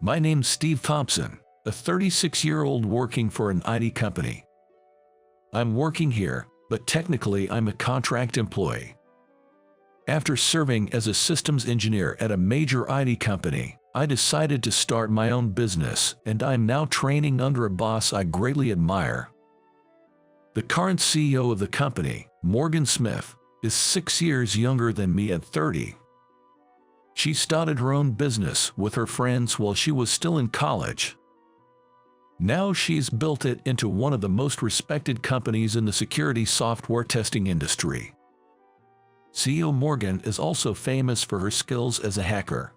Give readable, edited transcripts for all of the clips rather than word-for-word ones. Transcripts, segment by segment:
My name's Steve Thompson, a 36-year-old working for an IT company. I'm working here, but technically I'm a contract employee. After serving as a systems engineer at a major IT company, I decided to start my own business, and I'm now training under a boss I greatly admire. The current CEO of the company, Morgan Smith, is 6 years younger than me at 30. She started her own business with her friends while she was still in college. Now she's built it into one of the most respected companies in the security software testing industry. CEO Morgan is also famous for her skills as a hacker.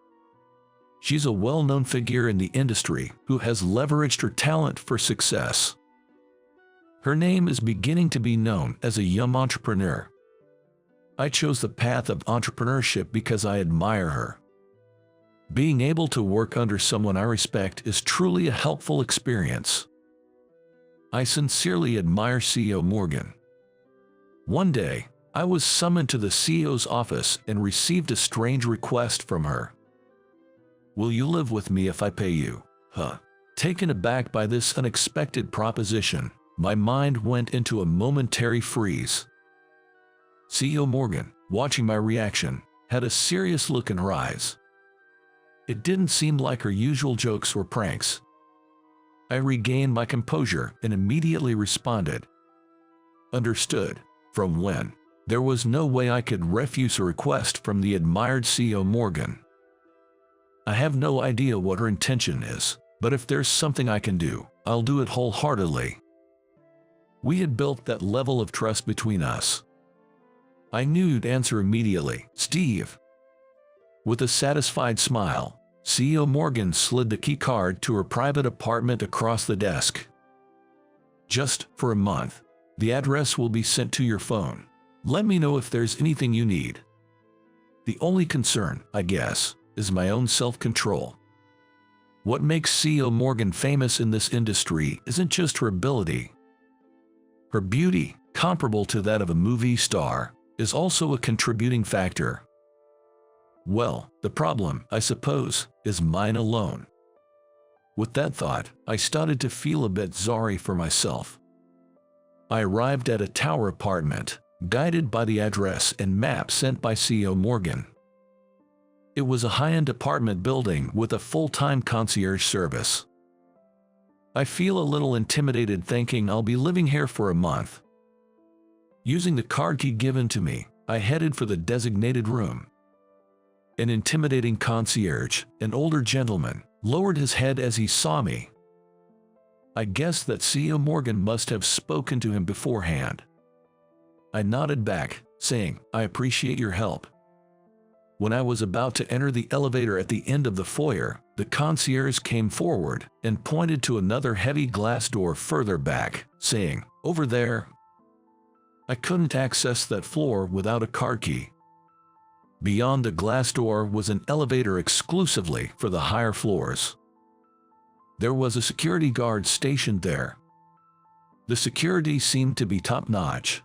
She's a well-known figure in the industry who has leveraged her talent for success. Her name is beginning to be known as a young entrepreneur. I chose the path of entrepreneurship because I admire her. Being able to work under someone I respect is truly a helpful experience. I sincerely admire CEO Morgan. One day, I was summoned to the CEO's office and received a strange request from her. "Will you live with me if I pay you?" Taken aback by this unexpected proposition, my mind went into a momentary freeze. CEO Morgan, watching my reaction, had a serious look in her eyes. It didn't seem like her usual jokes or pranks. I regained my composure and immediately responded. "Understood." From when? There was no way I could refuse a request from the admired CEO Morgan. I have no idea what her intention is, but if there's something I can do, I'll do it wholeheartedly. We had built that level of trust between us. I knew you'd answer immediately, "Steve." With a satisfied smile, CEO Morgan slid the key card to her private apartment across the desk. "Just for a month. The address will be sent to your phone. Let me know if there's anything you need. The only concern, I guess, is my own self-control." What makes CEO Morgan famous in this industry isn't just her ability. Her beauty, comparable to that of a movie star, is also a contributing factor. Well, the problem, I suppose, is mine alone. With that thought, I started to feel a bit sorry for myself. I arrived at a tower apartment, guided by the address and map sent by CEO Morgan. It was a high-end apartment building with a full-time concierge service. I feel a little intimidated thinking I'll be living here for a month. Using the card key given to me, I headed for the designated room. An intimidating concierge, an older gentleman, lowered his head as he saw me. I guessed that CEO Morgan must have spoken to him beforehand. I nodded back, saying, "I appreciate your help." When I was about to enter the elevator at the end of the foyer, the concierge came forward and pointed to another heavy glass door further back, saying, "Over there." I couldn't access that floor without a card key. Beyond the glass door was an elevator exclusively for the higher floors. There was a security guard stationed there. The security seemed to be top-notch.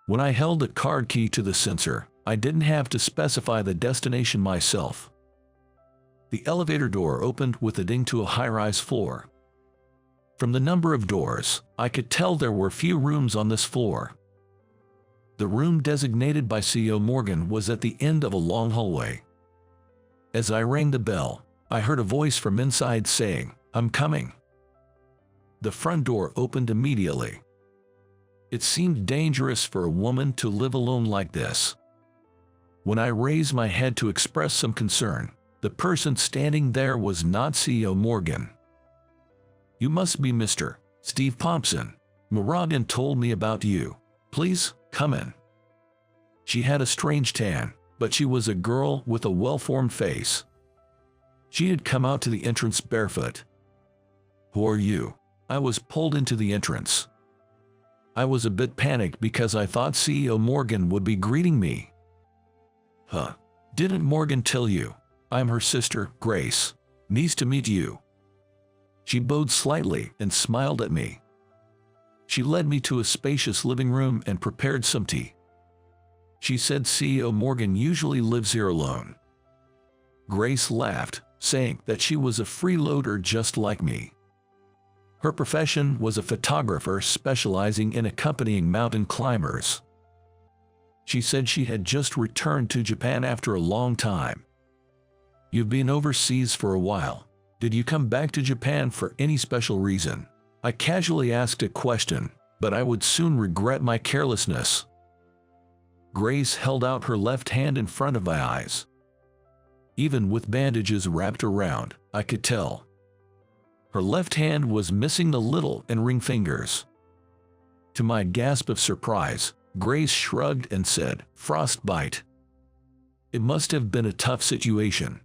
When I held the card key to the sensor, I didn't have to specify the destination myself. The elevator door opened with a ding to a high-rise floor. From the number of doors, I could tell there were few rooms on this floor. The room designated by CEO Morgan was at the end of a long hallway. As I rang the bell, I heard a voice from inside saying, "I'm coming." The front door opened immediately. It seemed dangerous for a woman to live alone like this. When I raised my head to express some concern, the person standing there was not CEO Morgan. "You must be Mr. Steve Thompson. Morgan told me about you. Please, come in." She had a strange tan, but she was a girl with a well-formed face. She had come out to the entrance barefoot. "Who are you?" I was pulled into the entrance. I was a bit panicked because I thought CEO Morgan would be greeting me. "Didn't Morgan tell you? I'm her sister, Grace. Nice to meet you." She bowed slightly and smiled at me. She led me to a spacious living room and prepared some tea. She said CEO Morgan usually lives here alone. Grace laughed, saying that she was a freeloader just like me. Her profession was a photographer specializing in accompanying mountain climbers. She said she had just returned to Japan after a long time. "You've been overseas for a while. Did you come back to Japan for any special reason?" I casually asked a question, but I would soon regret my carelessness. Grace held out her left hand in front of my eyes. Even with bandages wrapped around, I could tell. Her left hand was missing the little and ring fingers. To my gasp of surprise, Grace shrugged and said, "Frostbite." It must have been a tough situation.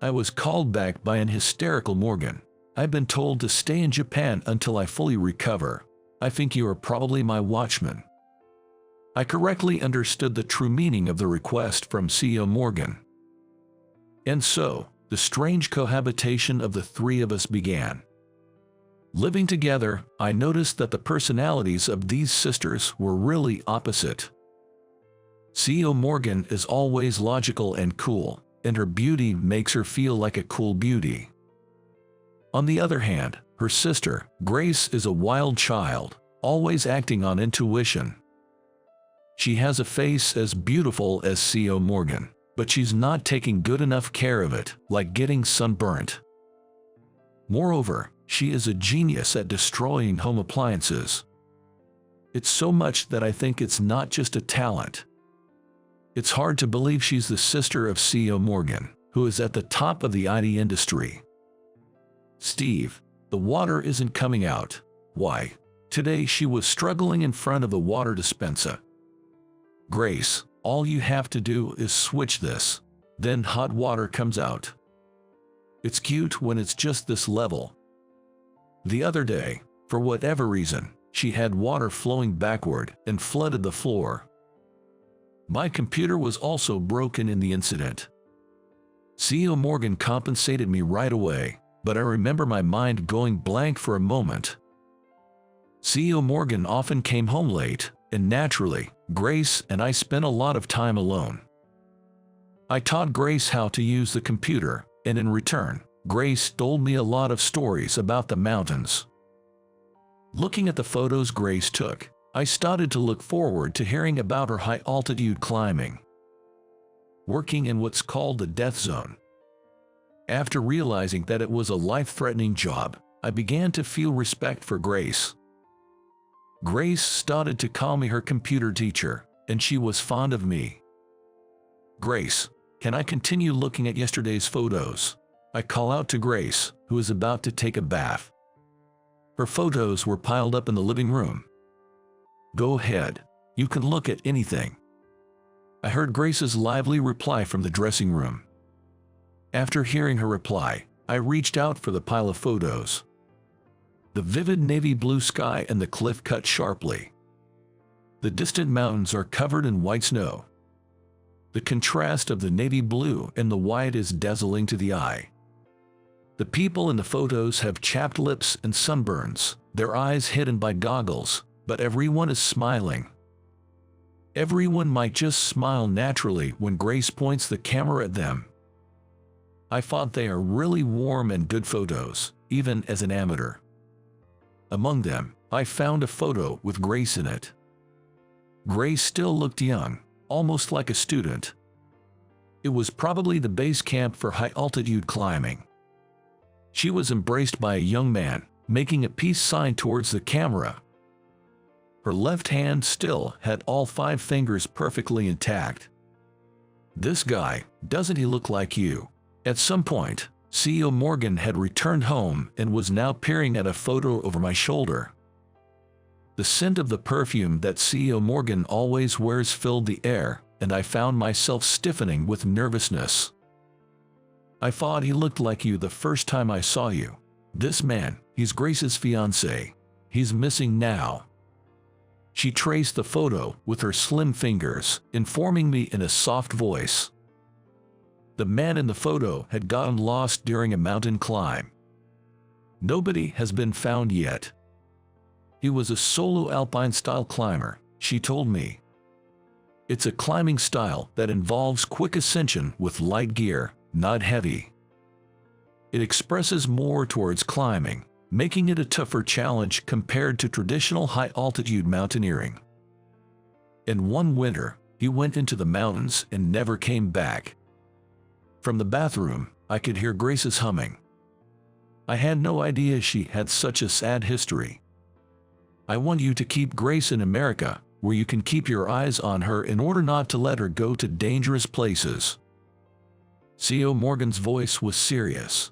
I was called back by an hysterical Morgan. "I've been told to stay in Japan until I fully recover. I think you are probably my watchman." I correctly understood the true meaning of the request from CEO Morgan. And so, the strange cohabitation of the three of us began. Living together, I noticed that the personalities of these sisters were really opposite. CEO Morgan is always logical and cool, and her beauty makes her feel like a cool beauty. On the other hand, her sister, Grace, is a wild child, always acting on intuition. She has a face as beautiful as CEO Morgan, but she's not taking good enough care of it, like getting sunburnt. Moreover, she is a genius at destroying home appliances. It's so much that I think it's not just a talent. It's hard to believe she's the sister of CEO Morgan, who is at the top of the IT industry. "Steve, the water isn't coming out." "Why?" Today she was struggling in front of the water dispenser. "Grace, all you have to do is switch this. Then hot water comes out. It's cute when it's just this level." The other day, for whatever reason, she had water flowing backward and flooded the floor. My computer was also broken in the incident. CEO Morgan compensated me right away, but I remember my mind going blank for a moment. CEO Morgan often came home late, and naturally, Grace and I spent a lot of time alone. I taught Grace how to use the computer, and in return, Grace told me a lot of stories about the mountains. Looking at the photos Grace took, I started to look forward to hearing about her high-altitude climbing. Working in what's called the death zone. After realizing that it was a life-threatening job, I began to feel respect for Grace. Grace started to call me her computer teacher, and she was fond of me. "Grace, can I continue looking at yesterday's photos?" I call out to Grace, who is about to take a bath. Her photos were piled up in the living room. "Go ahead, you can look at anything." I heard Grace's lively reply from the dressing room. After hearing her reply, I reached out for the pile of photos. The vivid navy blue sky and the cliff cut sharply. The distant mountains are covered in white snow. The contrast of the navy blue and the white is dazzling to the eye. The people in the photos have chapped lips and sunburns, their eyes hidden by goggles, but everyone is smiling. Everyone might just smile naturally when Grace points the camera at them. I thought they are really warm and good photos, even as an amateur. Among them, I found a photo with Grace in it. Grace still looked young, almost like a student. It was probably the base camp for high-altitude climbing. She was embraced by a young man, making a peace sign towards the camera. Her left hand still had all 5 fingers perfectly intact. "This guy, doesn't he look like you?" At some point, CEO Morgan had returned home and was now peering at a photo over my shoulder. The scent of the perfume that CEO Morgan always wears filled the air, and I found myself stiffening with nervousness. "I thought he looked like you the first time I saw you. This man, he's Grace's fiancé. He's missing now." She traced the photo with her slim fingers, informing me in a soft voice. The man in the photo had gotten lost during a mountain climb. Nobody has been found yet. He was a solo alpine-style climber, she told me. It's a climbing style that involves quick ascension with light gear, not heavy. It expresses more towards climbing, making it a tougher challenge compared to traditional high-altitude mountaineering. In one winter, he went into the mountains and never came back. From the bathroom, I could hear Grace's humming. I had no idea she had such a sad history. I want you to keep Grace in America, where you can keep your eyes on her in order not to let her go to dangerous places. C.O. Morgan's voice was serious.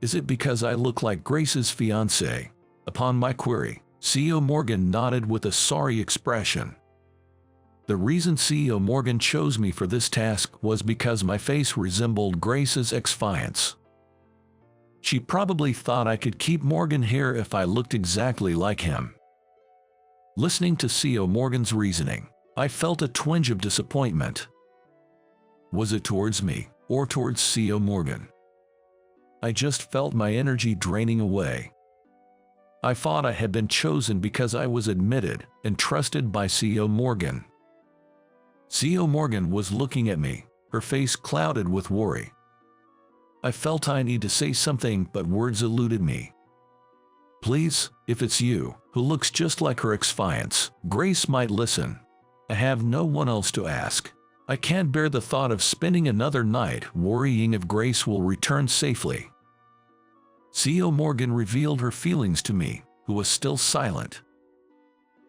Is it because I look like Grace's fiancé? Upon my query, C.O. Morgan nodded with a sorry expression. The reason C.O. Morgan chose me for this task was because my face resembled Grace's ex-fiancé. She probably thought I could keep Morgan here if I looked exactly like him. Listening to C.O. Morgan's reasoning, I felt a twinge of disappointment. Was it towards me, or towards C.O. Morgan? I just felt my energy draining away. I thought I had been chosen because I was admitted and trusted by C.O. Morgan. C.O. Morgan was looking at me, her face clouded with worry. I felt I needed to say something, but words eluded me. Please, if it's you, who looks just like her ex-fiancé, Grace might listen. I have no one else to ask. I can't bear the thought of spending another night worrying if Grace will return safely. C.O. Morgan revealed her feelings to me, who was still silent.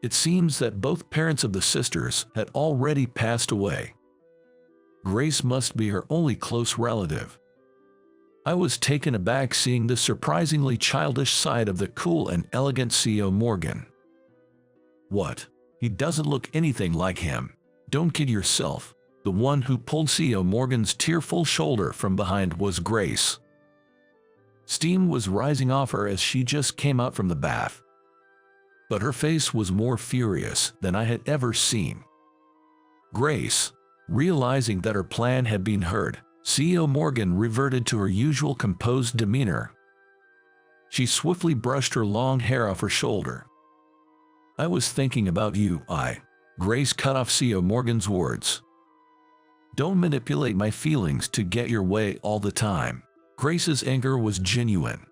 It seems that both parents of the sisters had already passed away. Grace must be her only close relative. I was taken aback seeing the surprisingly childish side of the cool and elegant C.O. Morgan. What? He doesn't look anything like him. Don't kid yourself. The one who pulled C.O. Morgan's tearful shoulder from behind was Grace. Steam was rising off her as she just came out from the bath. But her face was more furious than I had ever seen. Grace, realizing that her plan had been heard, C.O. Morgan reverted to her usual composed demeanor. She swiftly brushed her long hair off her shoulder. I was thinking about you, Grace cut off C.O. Morgan's words. Don't manipulate my feelings to get your way all the time. Grace's anger was genuine.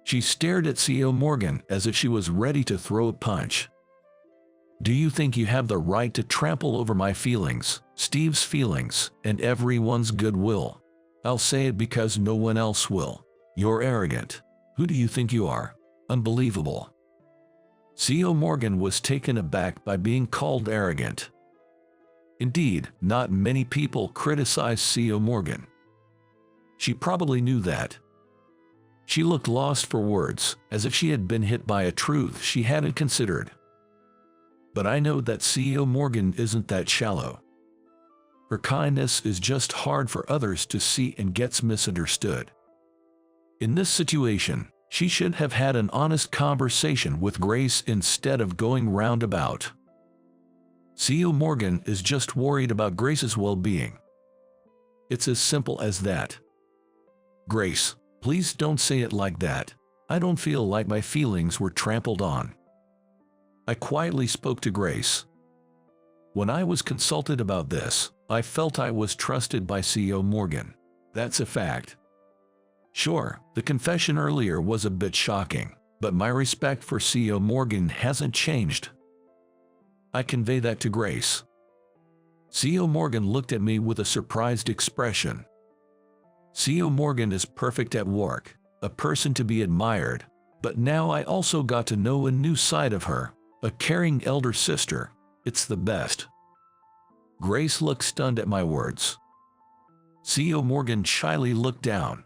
She stared at C.O. Morgan as if she was ready to throw a punch. Do you think you have the right to trample over my feelings, Steve's feelings, and everyone's goodwill? I'll say it because no one else will. You're arrogant. Who do you think you are? Unbelievable. C.O. Morgan was taken aback by being called arrogant. Indeed, not many people criticize C.O. Morgan. She probably knew that. She looked lost for words, as if she had been hit by a truth she hadn't considered. But I know that C.O. Morgan isn't that shallow. Her kindness is just hard for others to see and gets misunderstood. In this situation, she should have had an honest conversation with Grace instead of going roundabout. C.O. Morgan is just worried about Grace's well-being. It's as simple as that. Grace, please don't say it like that. I don't feel like my feelings were trampled on. I quietly spoke to Grace. When I was consulted about this, I felt I was trusted by C.O. Morgan. That's a fact. Sure, the confession earlier was a bit shocking, but my respect for C.O. Morgan hasn't changed. I convey that to Grace. C.O. Morgan looked at me with a surprised expression. C.O. Morgan is perfect at work, a person to be admired, but now I also got to know a new side of her, a caring elder sister. It's the best. Grace looked stunned at my words. C.O. Morgan shyly looked down.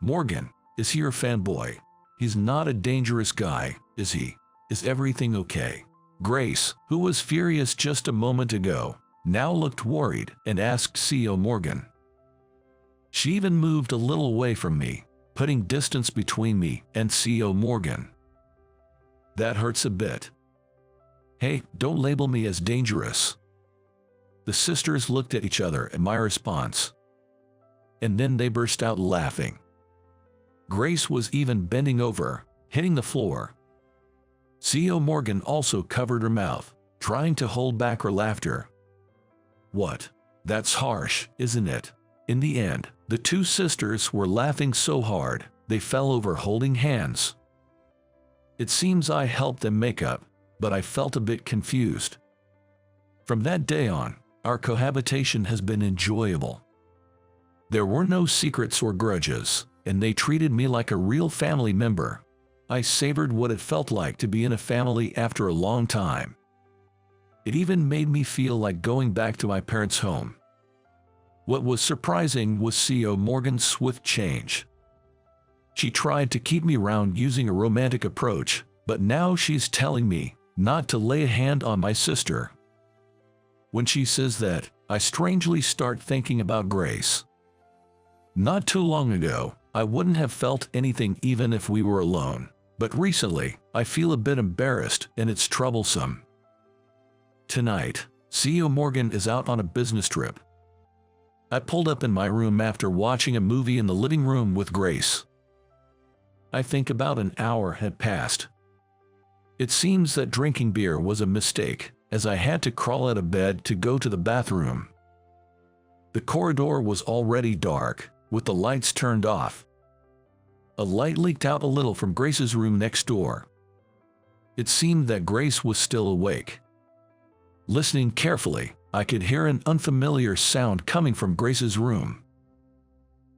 Morgan, is he your fanboy? He's not a dangerous guy, is he? Is everything okay? Grace, who was furious just a moment ago, now looked worried and asked C.O. Morgan. She even moved a little away from me, putting distance between me and C.O. Morgan. That hurts a bit. Hey, don't label me as dangerous. The sisters looked at each other at my response. And then they burst out laughing. Grace was even bending over, hitting the floor. C.O. Morgan also covered her mouth, trying to hold back her laughter. What? That's harsh, isn't it? In the end, The two sisters were laughing so hard, they fell over holding hands. It seems I helped them make up, but I felt a bit confused. From that day on, our cohabitation has been enjoyable. There were no secrets or grudges, and they treated me like a real family member. I savored what it felt like to be in a family after a long time. It even made me feel like going back to my parents' home. What was surprising was CEO Morgan's swift change. She tried to keep me around using a romantic approach, but now she's telling me not to lay a hand on my sister. When she says that, I strangely start thinking about Grace. Not too long ago, I wouldn't have felt anything even if we were alone, but recently, I feel a bit embarrassed and it's troublesome. Tonight, CEO Morgan is out on a business trip. I pulled up in my room after watching a movie in the living room with Grace. I think about an hour had passed. It seems that drinking beer was a mistake, as I had to crawl out of bed to go to the bathroom. The corridor was already dark, with the lights turned off. A light leaked out a little from Grace's room next door. It seemed that Grace was still awake. Listening carefully, I could hear an unfamiliar sound coming from Grace's room.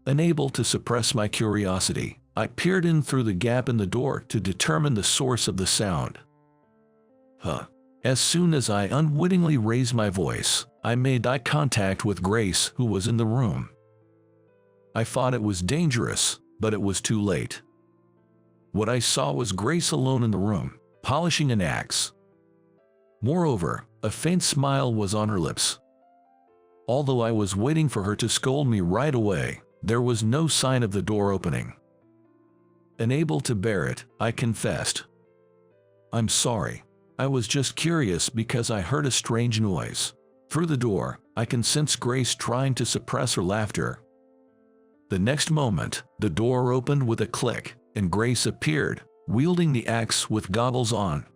Unable to suppress my curiosity, I peered in through the gap in the door to determine the source of the sound. As soon as I unwittingly raised my voice, I made eye contact with Grace, who was in the room. I thought it was dangerous, but it was too late. What I saw was Grace alone in the room, polishing an axe. Moreover, a faint smile was on her lips. Although I was waiting for her to scold me right away, there was no sign of the door opening. Unable to bear it, I confessed. "I'm sorry. I was just curious because I heard a strange noise." Through the door, I can sense Grace trying to suppress her laughter. The next moment, the door opened with a click, and Grace appeared, wielding the axe with goggles on.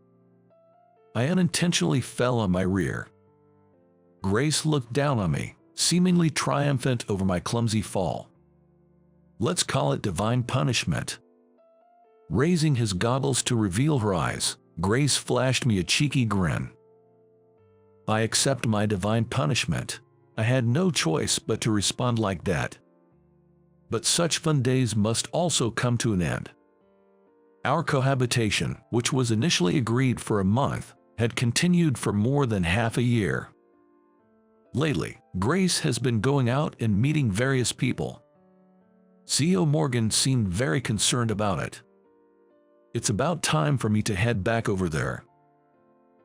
I unintentionally fell on my rear. Grace looked down on me, seemingly triumphant over my clumsy fall. Let's call it divine punishment. Raising his goggles to reveal her eyes, Grace flashed me a cheeky grin. I accept my divine punishment. I had no choice but to respond like that. But such fun days must also come to an end. Our cohabitation, which was initially agreed for a month, had continued for more than half a year. Lately, Grace has been going out and meeting various people. CEO Morgan seemed very concerned about it. It's about time for me to head back over there.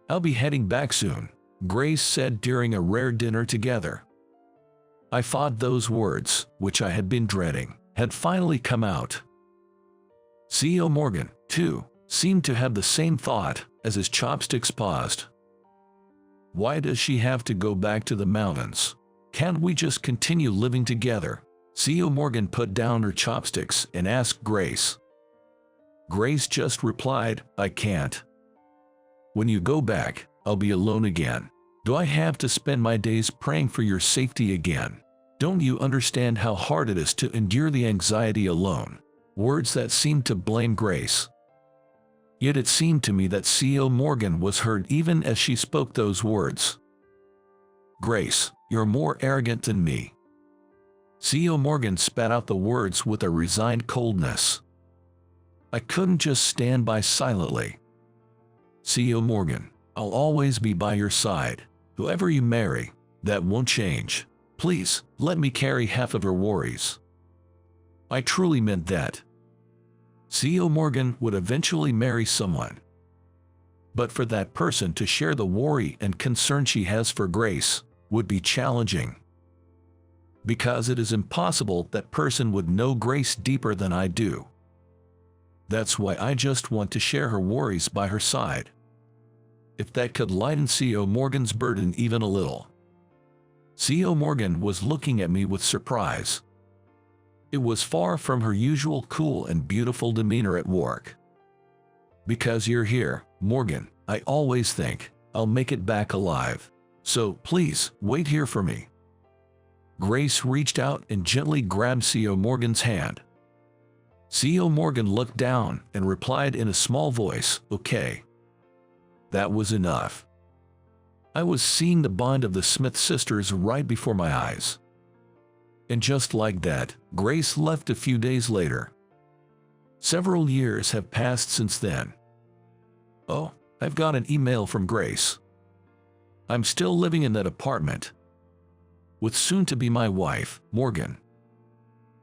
I'll be heading back soon, Grace said during a rare dinner together. I thought those words, which I had been dreading, had finally come out. CEO Morgan, too, seemed to have the same thought as his chopsticks paused. Why does she have to go back to the mountains? Can't we just continue living together? CEO Morgan put down her chopsticks and asked Grace. Grace just replied, I can't. When you go back, I'll be alone again. Do I have to spend my days praying for your safety again? Don't you understand how hard it is to endure the anxiety alone? Words that seemed to blame Grace. Yet it seemed to me that CEO Morgan was hurt even as she spoke those words. Grace, you're more arrogant than me. CEO Morgan spat out the words with a resigned coldness. I couldn't just stand by silently. CEO Morgan, I'll always be by your side. Whoever you marry, that won't change. Please, let me carry half of your worries. I truly meant that. CEO Morgan would eventually marry someone. But for that person to share the worry and concern she has for Grace would be challenging. Because it is impossible that person would know Grace deeper than I do. That's why I just want to share her worries by her side. If that could lighten CEO Morgan's burden even a little. CEO Morgan was looking at me with surprise. It was far from her usual cool and beautiful demeanor at work. Because you're here, Morgan, I always think I'll make it back alive. So please, wait here for me. Grace reached out and gently grabbed CEO Morgan's hand. CEO Morgan looked down and replied in a small voice, "Okay." That was enough. I was seeing the bond of the Smith sisters right before my eyes. And just like that, Grace left a few days later. Several years have passed since then. Oh, I've got an email from Grace. I'm still living in that apartment with soon-to-be my wife, Morgan.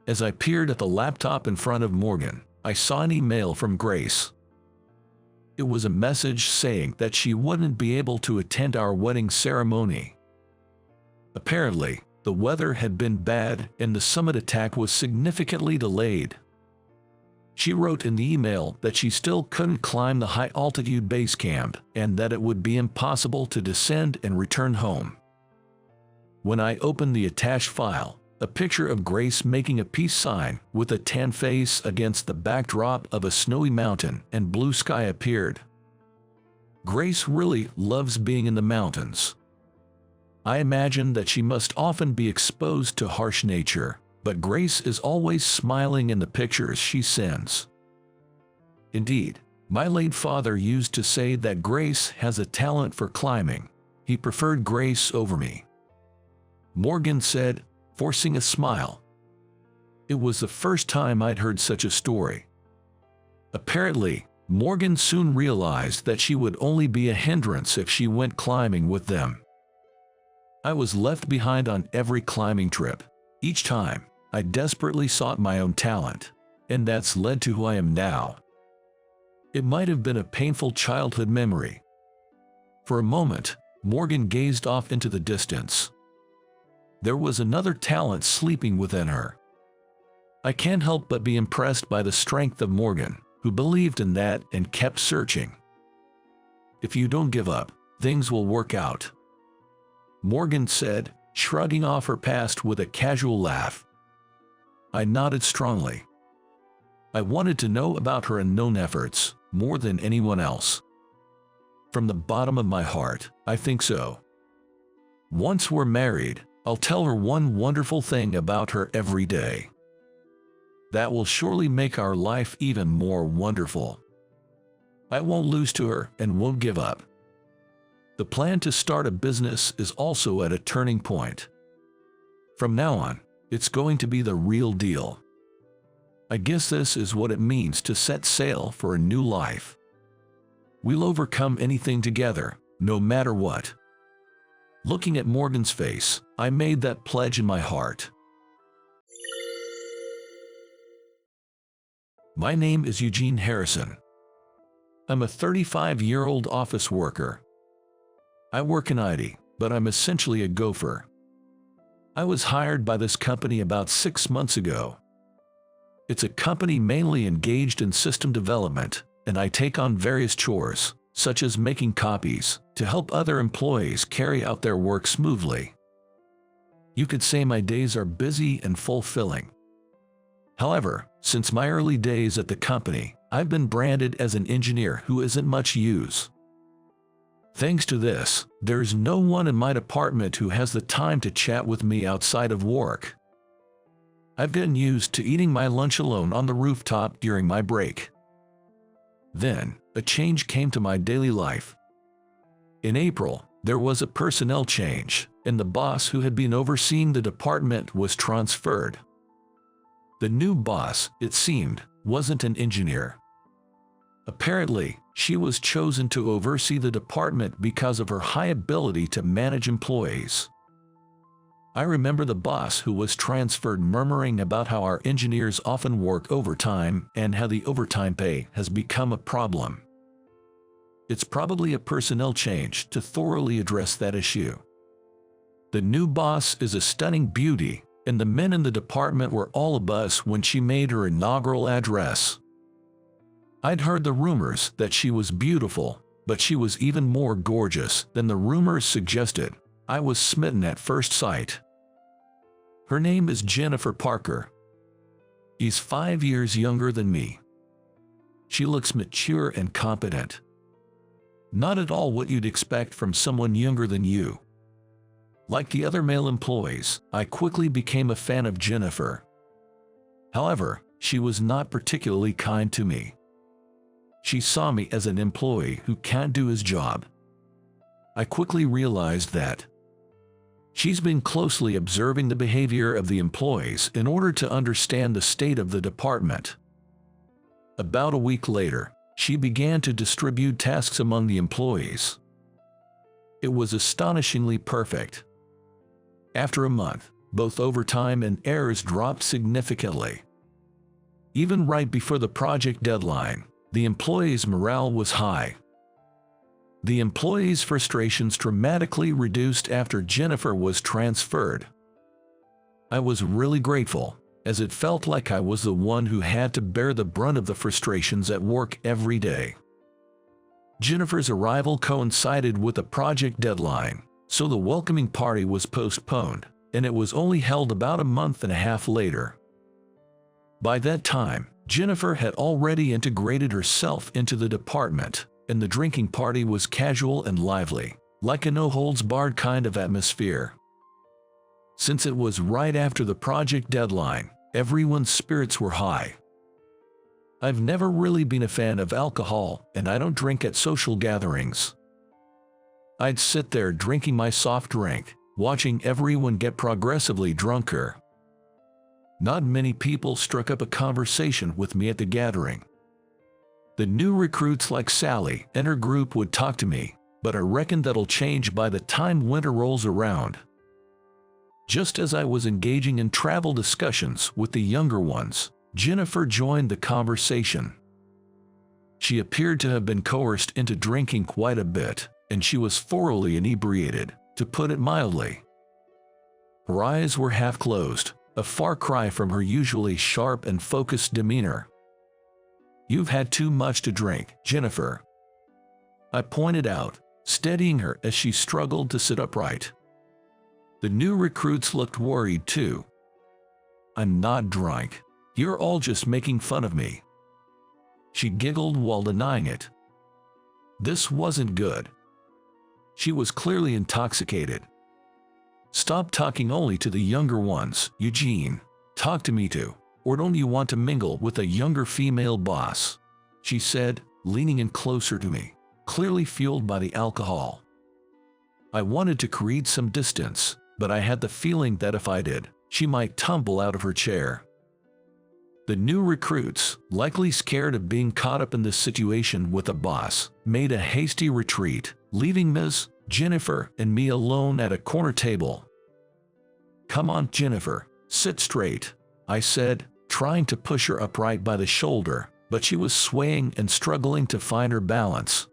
As I peered at the laptop in front of Morgan, I saw an email from Grace. It was a message saying that she wouldn't be able to attend our wedding ceremony. Apparently, the weather had been bad and the summit attack was significantly delayed. She wrote in the email that she still couldn't climb the high-altitude base camp and that it would be impossible to descend and return home. When I opened the attached file, a picture of Grace making a peace sign with a tan face against the backdrop of a snowy mountain and blue sky appeared. Grace really loves being in the mountains. I imagine that she must often be exposed to harsh nature, but Grace is always smiling in the pictures she sends. Indeed, my late father used to say that Grace has a talent for climbing. He preferred Grace over me. Morgan said, forcing a smile. It was the first time I'd heard such a story. Apparently, Morgan soon realized that she would only be a hindrance if she went climbing with them. I was left behind on every climbing trip. Each time, I desperately sought my own talent, and that's led to who I am now. It might have been a painful childhood memory. For a moment, Morgan gazed off into the distance. There was another talent sleeping within her. I can't help but be impressed by the strength of Morgan, who believed in that and kept searching. If you don't give up, things will work out, Morgan said, shrugging off her past with a casual laugh. I nodded strongly. I wanted to know about her unknown efforts more than anyone else. From the bottom of my heart, I think so. Once we're married, I'll tell her one wonderful thing about her every day. That will surely make our life even more wonderful. I won't lose to her and won't give up. The plan to start a business is also at a turning point. From now on, it's going to be the real deal. I guess this is what it means to set sail for a new life. We'll overcome anything together, no matter what. Looking at Morgan's face, I made that pledge in my heart. My name is Eugene Harrison. I'm a 35-year-old office worker. I work in IT, but I'm essentially a gopher. I was hired by this company about 6 months ago. It's a company mainly engaged in system development, and I take on various chores, such as making copies, to help other employees carry out their work smoothly. You could say my days are busy and fulfilling. However, since my early days at the company, I've been branded as an engineer who isn't much use. Thanks to this, there's no one in my department who has the time to chat with me outside of work. I've gotten used to eating my lunch alone on the rooftop during my break. Then, a change came to my daily life. In April, there was a personnel change, and the boss who had been overseeing the department was transferred. The new boss, it seemed, wasn't an engineer. Apparently, she was chosen to oversee the department because of her high ability to manage employees. I remember the boss who was transferred murmuring about how our engineers often work overtime and how the overtime pay has become a problem. It's probably a personnel change to thoroughly address that issue. The new boss is a stunning beauty, and the men in the department were all abuzz when she made her inaugural address. I'd heard the rumors that she was beautiful, but she was even more gorgeous than the rumors suggested. I was smitten at first sight. Her name is Jennifer Parker. She's 5 years younger than me. She looks mature and competent. Not at all what you'd expect from someone younger than you. Like the other male employees, I quickly became a fan of Jennifer. However, she was not particularly kind to me. She saw me as an employee who can't do his job. I quickly realized that she's been closely observing the behavior of the employees in order to understand the state of the department. About a week later, she began to distribute tasks among the employees. It was astonishingly perfect. After a month, both overtime and errors dropped significantly. Even right before the project deadline, the employees' morale was high. The employees' frustrations dramatically reduced after Jennifer was transferred. I was really grateful, as it felt like I was the one who had to bear the brunt of the frustrations at work every day. Jennifer's arrival coincided with the project deadline, so the welcoming party was postponed, and it was only held about a month and a half later. By that time, Jennifer had already integrated herself into the department, and the drinking party was casual and lively, like a no-holds-barred kind of atmosphere. Since it was right after the project deadline, everyone's spirits were high. I've never really been a fan of alcohol, and I don't drink at social gatherings. I'd sit there drinking my soft drink, watching everyone get progressively drunker. Not many people struck up a conversation with me at the gathering. The new recruits like Sally and her group would talk to me, but I reckon that'll change by the time winter rolls around. Just as I was engaging in travel discussions with the younger ones, Jennifer joined the conversation. She appeared to have been coerced into drinking quite a bit, and she was thoroughly inebriated, to put it mildly. Her eyes were half closed, a far cry from her usually sharp and focused demeanor. "You've had too much to drink, Jennifer," I pointed out, steadying her as she struggled to sit upright. The new recruits looked worried too. "I'm not drunk. You're all just making fun of me." She giggled while denying it. This wasn't good. She was clearly intoxicated. "Stop talking only to the younger ones, Eugene. Talk to me too. Or don't you want to mingle with a younger female boss?" she said, leaning in closer to me, clearly fueled by the alcohol. I wanted to create some distance, but I had the feeling that if I did, she might tumble out of her chair. The new recruits, likely scared of being caught up in this situation with a boss, made a hasty retreat, leaving Ms. Jennifer and me alone at a corner table. "Come on, Jennifer, sit straight," I said, trying to push her upright by the shoulder, but she was swaying and struggling to find her balance.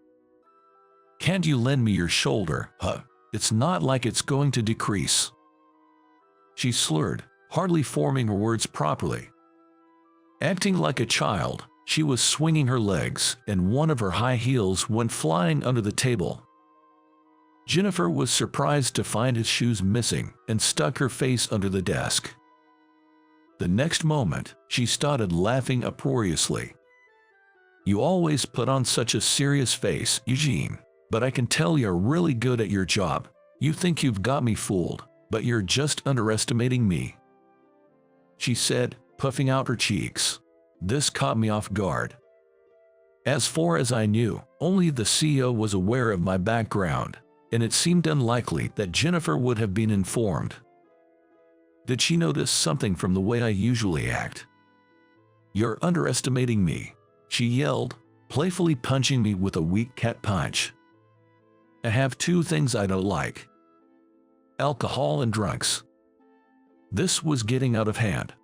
"Can't you lend me your shoulder, huh? It's not like it's going to decrease." She slurred, hardly forming her words properly. Acting like a child, she was swinging her legs, and one of her high heels went flying under the table. Jennifer was surprised to find his shoes missing and stuck her face under the desk. The next moment, she started laughing uproariously. "You always put on such a serious face, Eugene, but I can tell you're really good at your job. You think you've got me fooled, but you're just underestimating me," she said, puffing out her cheeks. This caught me off guard. As far as I knew, only the CEO was aware of my background, and it seemed unlikely that Jennifer would have been informed. Did she notice something from the way I usually act? "You're underestimating me," she yelled, playfully punching me with a weak cat punch. "I have two things I don't like: alcohol and drunks." This was getting out of hand.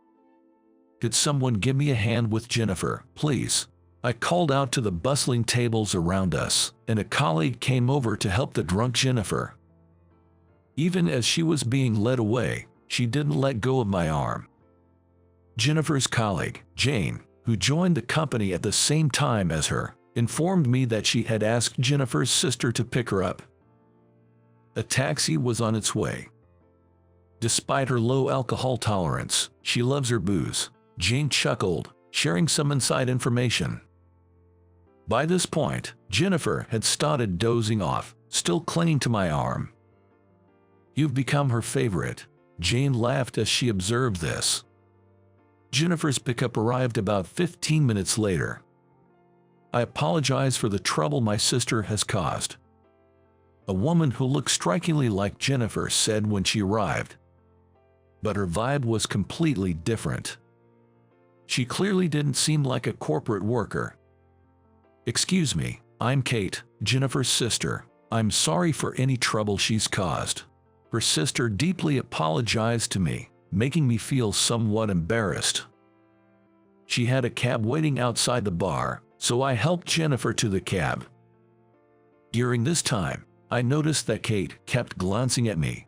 "Could someone give me a hand with Jennifer, please?" I called out to the bustling tables around us, and a colleague came over to help the drunk Jennifer. Even as she was being led away, she didn't let go of my arm. Jennifer's colleague, Jane, who joined the company at the same time as her, informed me that she had asked Jennifer's sister to pick her up. A taxi was on its way. Despite her low alcohol tolerance, she loves her booze, Jane chuckled, sharing some inside information. By this point, Jennifer had started dozing off, still clinging to my arm. You've become her favorite. Jane laughed as she observed this. Jennifer's pickup arrived about 15 minutes later. I apologize for the trouble my sister has caused. A woman who looked strikingly like Jennifer said when she arrived. But her vibe was completely different. She clearly didn't seem like a corporate worker. Excuse me, I'm Kate, Jennifer's sister. I'm sorry for any trouble she's caused. Her sister deeply apologized to me, making me feel somewhat embarrassed. She had a cab waiting outside the bar, so I helped Jennifer to the cab. During this time, I noticed that Kate kept glancing at me.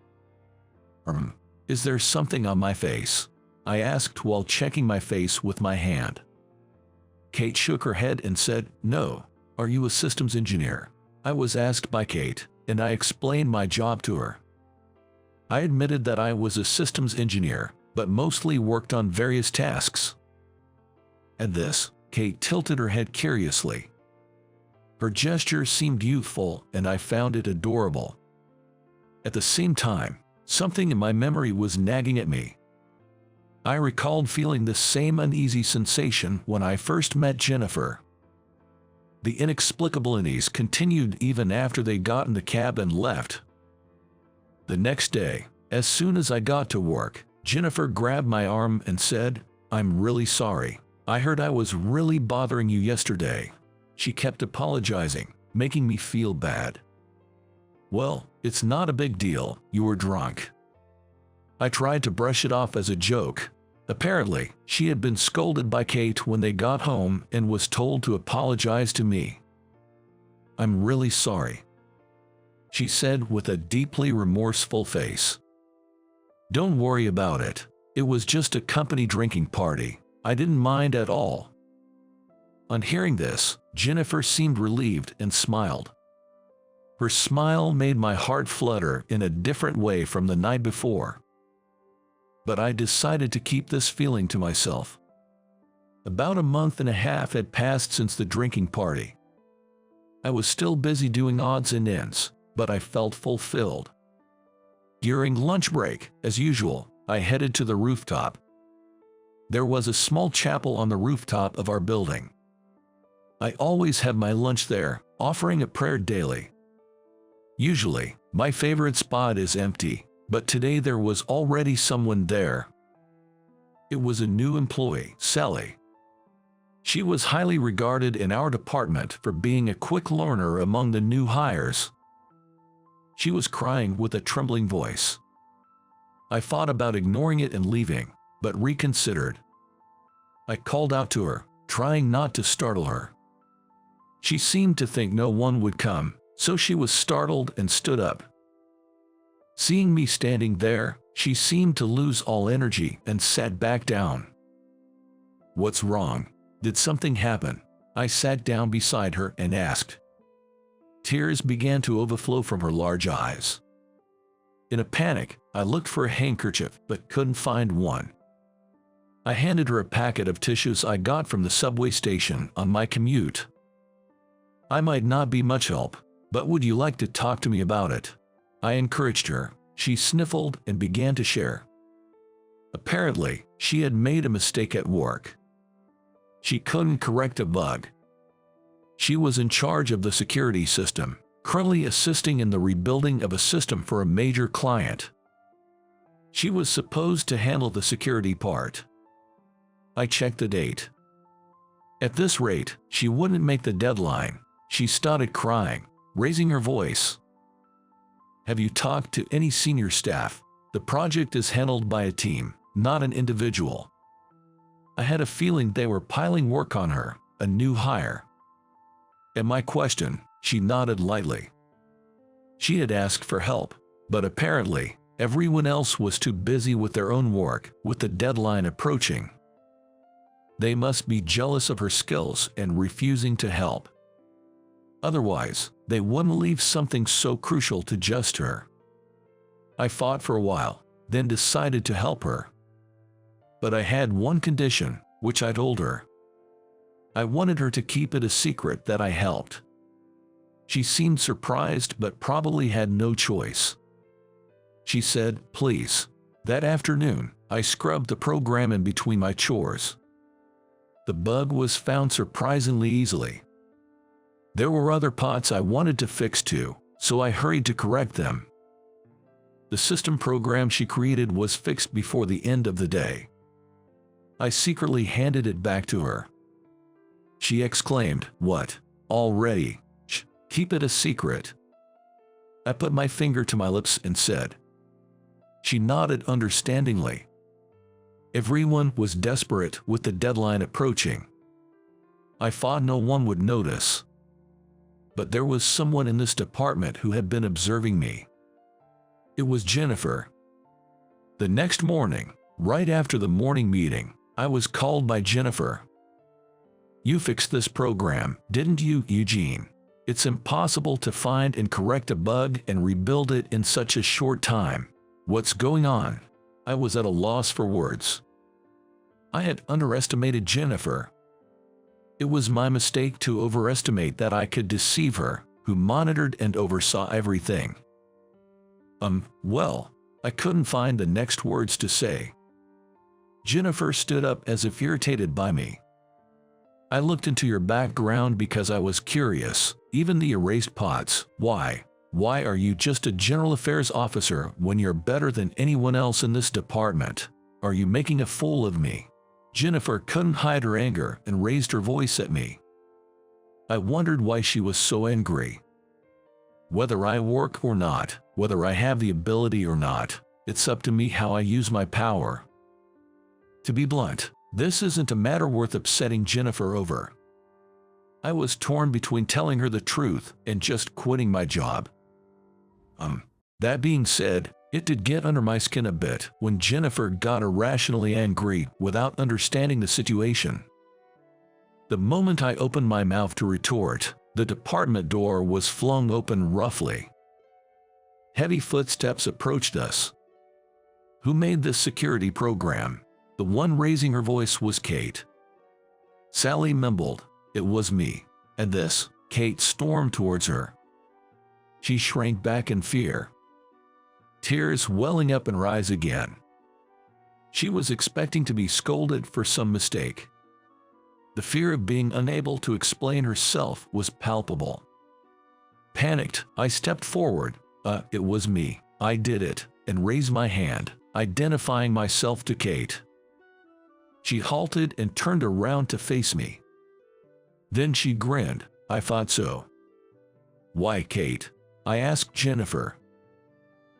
Is there something on my face? I asked while checking my face with my hand. Kate shook her head and said, No. Are you a systems engineer? I was asked by Kate, and I explained my job to her. I admitted that I was a systems engineer, but mostly worked on various tasks. At this, Kate tilted her head curiously. Her gesture seemed youthful, and I found it adorable. At the same time, something in my memory was nagging at me. I recalled feeling the same uneasy sensation when I first met Jennifer. The inexplicable unease continued even after they got in the cab and left. The next day, as soon as I got to work, Jennifer grabbed my arm and said, I'm really sorry. I heard I was really bothering you yesterday. She kept apologizing, making me feel bad. Well, it's not a big deal, you were drunk. I tried to brush it off as a joke. Apparently, she had been scolded by Kate when they got home and was told to apologize to me. I'm really sorry, she said with a deeply remorseful face. Don't worry about it. It was just a company drinking party. I didn't mind at all. On hearing this, Jennifer seemed relieved and smiled. Her smile made my heart flutter in a different way from the night before. But I decided to keep this feeling to myself. About a month and a half had passed since the drinking party. I was still busy doing odds and ends, but I felt fulfilled. During lunch break, as usual, I headed to the rooftop. There was a small chapel on the rooftop of our building. I always have my lunch there, offering a prayer daily. Usually, my favorite spot is empty, but today there was already someone there. It was a new employee, Sally. She was highly regarded in our department for being a quick learner among the new hires. She was crying with a trembling voice. I thought about ignoring it and leaving, but reconsidered. I called out to her, trying not to startle her. She seemed to think no one would come, so she was startled and stood up. Seeing me standing there, she seemed to lose all energy and sat back down. What's wrong? Did something happen? I sat down beside her and asked. Tears began to overflow from her large eyes. In a panic, I looked for a handkerchief but couldn't find one. I handed her a packet of tissues I got from the subway station on my commute. I might not be much help, but would you like to talk to me about it? I encouraged her. She sniffled and began to share. Apparently, she had made a mistake at work. She couldn't correct a bug. She was in charge of the security system, currently assisting in the rebuilding of a system for a major client. She was supposed to handle the security part. I checked the date. At this rate, she wouldn't make the deadline. She started crying, raising her voice. Have you talked to any senior staff? The project is handled by a team, not an individual. I had a feeling they were piling work on her, a new hire. At my question, she nodded lightly. She had asked for help, but apparently, everyone else was too busy with their own work, with the deadline approaching. They must be jealous of her skills and refusing to help. Otherwise, they wouldn't leave something so crucial to just her. I fought for a while, then decided to help her. But I had one condition, which I told her. I wanted her to keep it a secret that I helped. She seemed surprised but probably had no choice. she said, please. That afternoon, I scrubbed the program in between my chores. The bug was found surprisingly easily. There were other pots I wanted to fix too, so I hurried to correct them. The system program she created was fixed before the end of the day. I secretly handed it back to her. She exclaimed, "What? Already? Shh, keep it a secret." I put my finger to my lips and said. She nodded understandingly. Everyone was desperate with the deadline approaching. I thought no one would notice. But there was someone in this department who had been observing me. It was Jennifer. The next morning, right after the morning meeting, I was called by Jennifer. "You fixed this program, didn't you, Eugene? It's impossible to find and correct a bug and rebuild it in such a short time. What's going on?" I was at a loss for words. I had underestimated Jennifer. It was my mistake to overestimate that I could deceive her, who monitored and oversaw everything. Well, I couldn't find the next words to say. Jennifer stood up as if irritated by me. "I looked into your background because I was curious, even the erased pots. Why are you just a general affairs officer when you're better than anyone else in this department? Are you making a fool of me?" Jennifer couldn't hide her anger and raised her voice at me. I wondered why she was so angry. Whether I work or not, whether I have the ability or not, it's up to me how I use my power. To be blunt, this isn't a matter worth upsetting Jennifer over. I was torn between telling her the truth and just quitting my job. That being said, it did get under my skin a bit when Jennifer got irrationally angry without understanding the situation. The moment I opened my mouth to retort, the department door was flung open roughly. Heavy footsteps approached us. Who made this security program? The one raising her voice was Kate. Sally mumbled, "It was me." And this, Kate stormed towards her. She shrank back in fear. Tears welling up in her eyes again. She was expecting to be scolded for some mistake. The fear of being unable to explain herself was palpable. Panicked, I stepped forward. It was me. I did it," and raised my hand, identifying myself to Kate. She halted and turned around to face me. Then she grinned. "I thought so." "Why, Kate?" I asked Jennifer.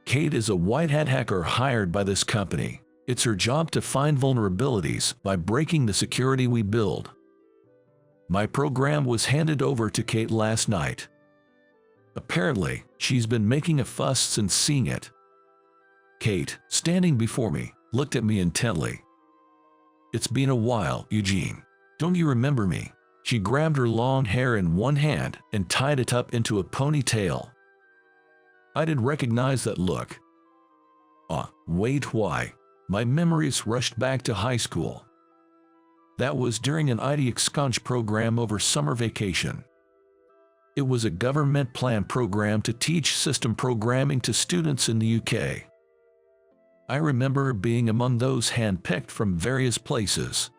"Kate is a white hat hacker hired by this company. It's her job to find vulnerabilities by breaking the security we build. My program was handed over to Kate last night. Apparently, she's been making a fuss since seeing it." Kate, standing before me, looked at me intently. "It's been a while, Eugene. Don't you remember me?" She grabbed her long hair in one hand and tied it up into a ponytail. I did recognize that look. Wait, why? My memories rushed back to high school. That was during an IT exchange program over summer vacation. It was a government planned program to teach system programming to students in the UK. I remember being among those handpicked from various places.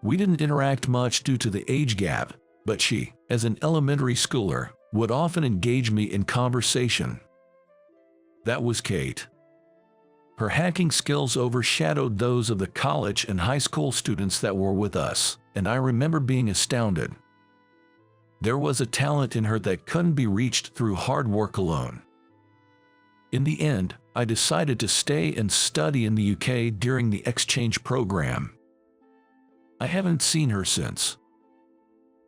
We didn't interact much due to the age gap, but she, as an elementary schooler, would often engage me in conversation. That was Kate. Her hacking skills overshadowed those of the college and high school students that were with us, and I remember being astounded. There was a talent in her that couldn't be reached through hard work alone. In the end, I decided to stay and study in the UK during the exchange program. I haven't seen her since.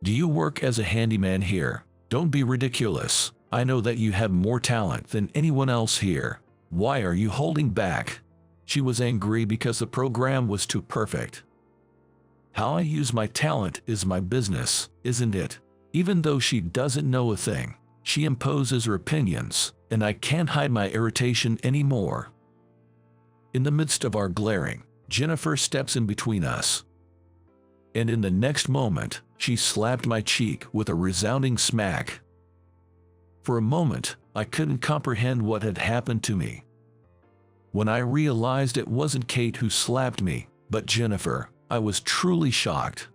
"Do you work as a handyman here? Don't be ridiculous. I know that you have more talent than anyone else here. Why are you holding back?" She was angry because the program was too perfect. How I use my talent is my business, isn't it? Even though she doesn't know a thing, she imposes her opinions, and I can't hide my irritation anymore. In the midst of our glaring, Jennifer steps in between us. And in the next moment, she slapped my cheek with a resounding smack. For a moment, I couldn't comprehend what had happened to me. When I realized it wasn't Kate who slapped me, but Jennifer, I was truly shocked.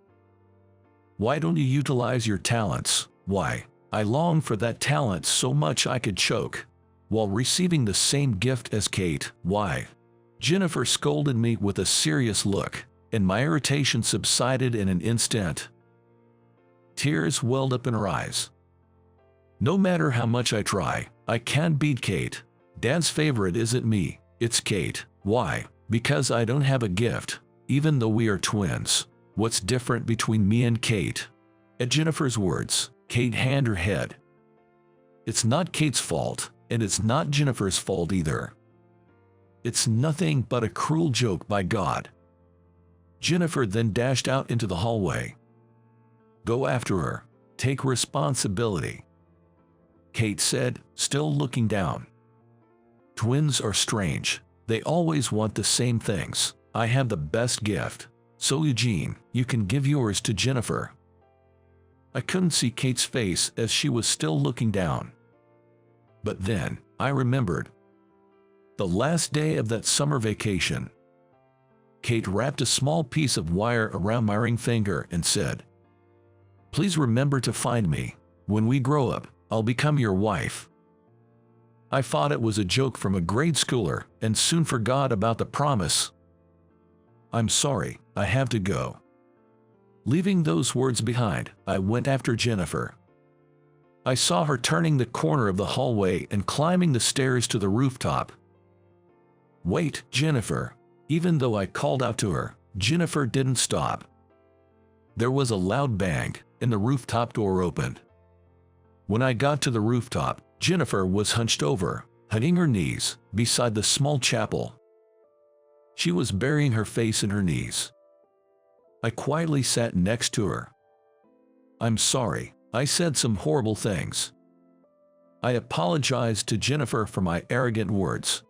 Why don't you utilize your talents? Why? I longed for that talent so much I could choke. While receiving the same gift as Kate, why? Jennifer scolded me with a serious look, and my irritation subsided in an instant. Tears welled up in her eyes. No matter how much I try, I can't beat Kate. Dad's favorite isn't me, it's Kate. Why? Because I don't have a gift, even though we are twins. What's different between me and Kate? At Jennifer's words, Kate hung her head. It's not Kate's fault, and it's not Jennifer's fault either. It's nothing but a cruel joke by God. Jennifer then dashed out into the hallway. Go after her. Take responsibility, Kate said, still looking down. Twins are strange. They always want the same things. I have the best gift. So Eugene, you can give yours to Jennifer. I couldn't see Kate's face as she was still looking down. But then, I remembered. The last day of that summer vacation. Kate wrapped a small piece of wire around my ring finger and said, "Please remember to find me. When we grow up, I'll become your wife." I thought it was a joke from a grade schooler and soon forgot about the promise. I'm sorry, I have to go. Leaving those words behind, I went after Jennifer. I saw her turning the corner of the hallway and climbing the stairs to the rooftop. Wait, Jennifer. Even though I called out to her, Jennifer didn't stop. There was a loud bang, and the rooftop door opened. When I got to the rooftop, Jennifer was hunched over, hugging her knees, beside the small chapel. She was burying her face in her knees. I quietly sat next to her. I'm sorry, I said some horrible things. I apologized to Jennifer for my arrogant words.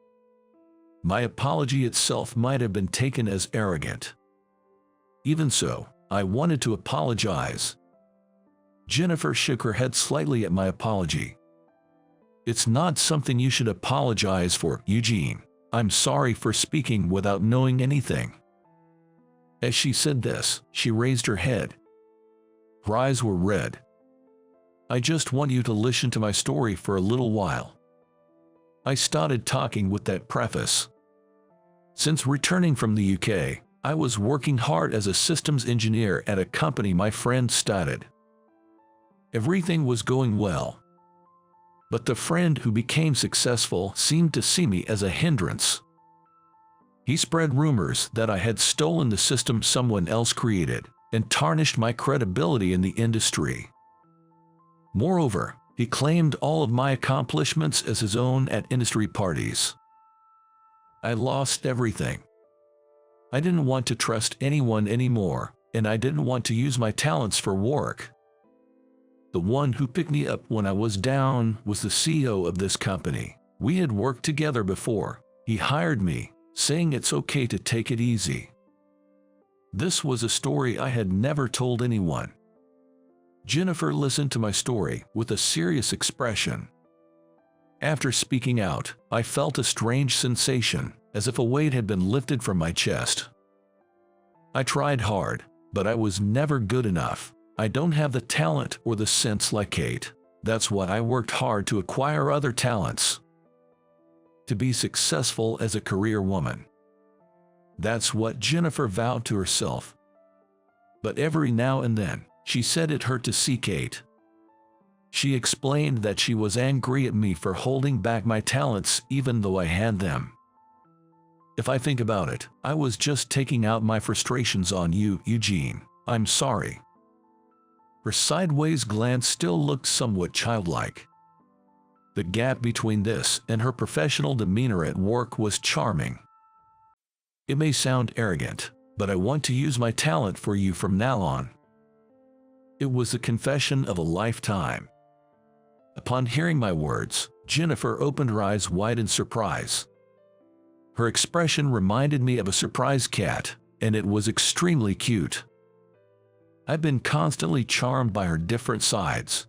My apology itself might have been taken as arrogant. Even so, I wanted to apologize. Jennifer shook her head slightly at my apology. It's not something you should apologize for, Eugene. I'm sorry for speaking without knowing anything. As she said this, she raised her head. Her eyes were red. I just want you to listen to my story for a little while. I started talking with that preface. Since returning from the UK, I was working hard as a systems engineer at a company my friend started. Everything was going well. But the friend who became successful seemed to see me as a hindrance. He spread rumors that I had stolen the system someone else created and tarnished my credibility in the industry. Moreover, he claimed all of my accomplishments as his own at industry parties. I lost everything. I didn't want to trust anyone anymore, and I didn't want to use my talents for work. The one who picked me up when I was down was the CEO of this company. We had worked together before. He hired me, saying it's okay to take it easy. This was a story I had never told anyone. Jennifer listened to my story with a serious expression. After speaking out, I felt a strange sensation, as if a weight had been lifted from my chest. I tried hard, but I was never good enough. I don't have the talent or the sense like Kate. That's why I worked hard to acquire other talents. To be successful as a career woman. That's what Jennifer vowed to herself. But every now and then, she said it hurt to see Kate. She explained that she was angry at me for holding back my talents even though I had them. If I think about it, I was just taking out my frustrations on you, Eugene. I'm sorry. Her sideways glance still looked somewhat childlike. The gap between this and her professional demeanor at work was charming. It may sound arrogant, but I want to use my talent for you from now on. It was the confession of a lifetime. Upon hearing my words, Jennifer opened her eyes wide in surprise. Her expression reminded me of a surprised cat, and it was extremely cute. I've been constantly charmed by her different sides.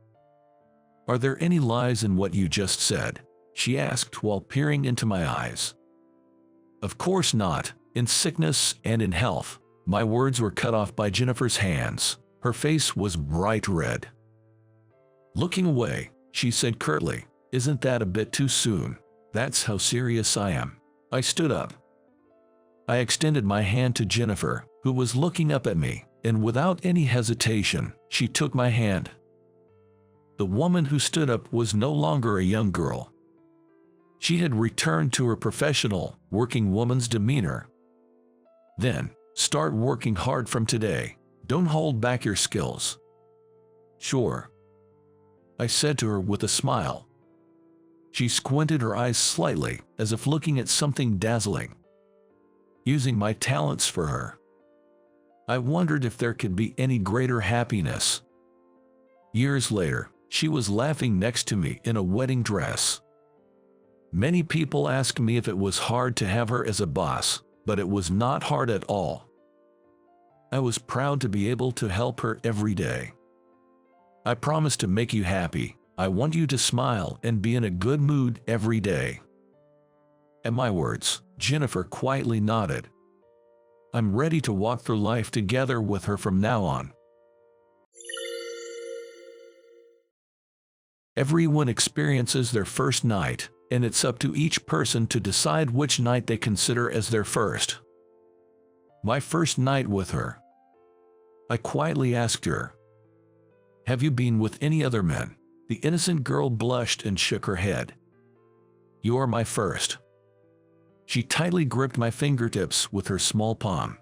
Are there any lies in what you just said? She asked while peering into my eyes. Of course not, in sickness and in health. My words were cut off by Jennifer's hands. Her face was bright red. Looking away, she said curtly, "Isn't that a bit too soon? That's how serious I am." I stood up. I extended my hand to Jennifer, who was looking up at me, and without any hesitation, she took my hand. The woman who stood up was no longer a young girl. She had returned to her professional, working woman's demeanor. "Then, start working hard from today. Don't hold back your skills." "Sure," I said to her with a smile. She squinted her eyes slightly, as if looking at something dazzling. Using my talents for her. I wondered if there could be any greater happiness. Years later, she was laughing next to me in a wedding dress. Many people asked me if it was hard to have her as a boss, but it was not hard at all. I was proud to be able to help her every day. "I promise to make you happy. I want you to smile and be in a good mood every day." At my words, Jennifer quietly nodded. I'm ready to walk through life together with her from now on. Everyone experiences their first night, and it's up to each person to decide which night they consider as their first. My first night with her. I quietly asked her, "Have you been with any other men?" The innocent girl blushed and shook her head. "You are my first." She tightly gripped my fingertips with her small palm.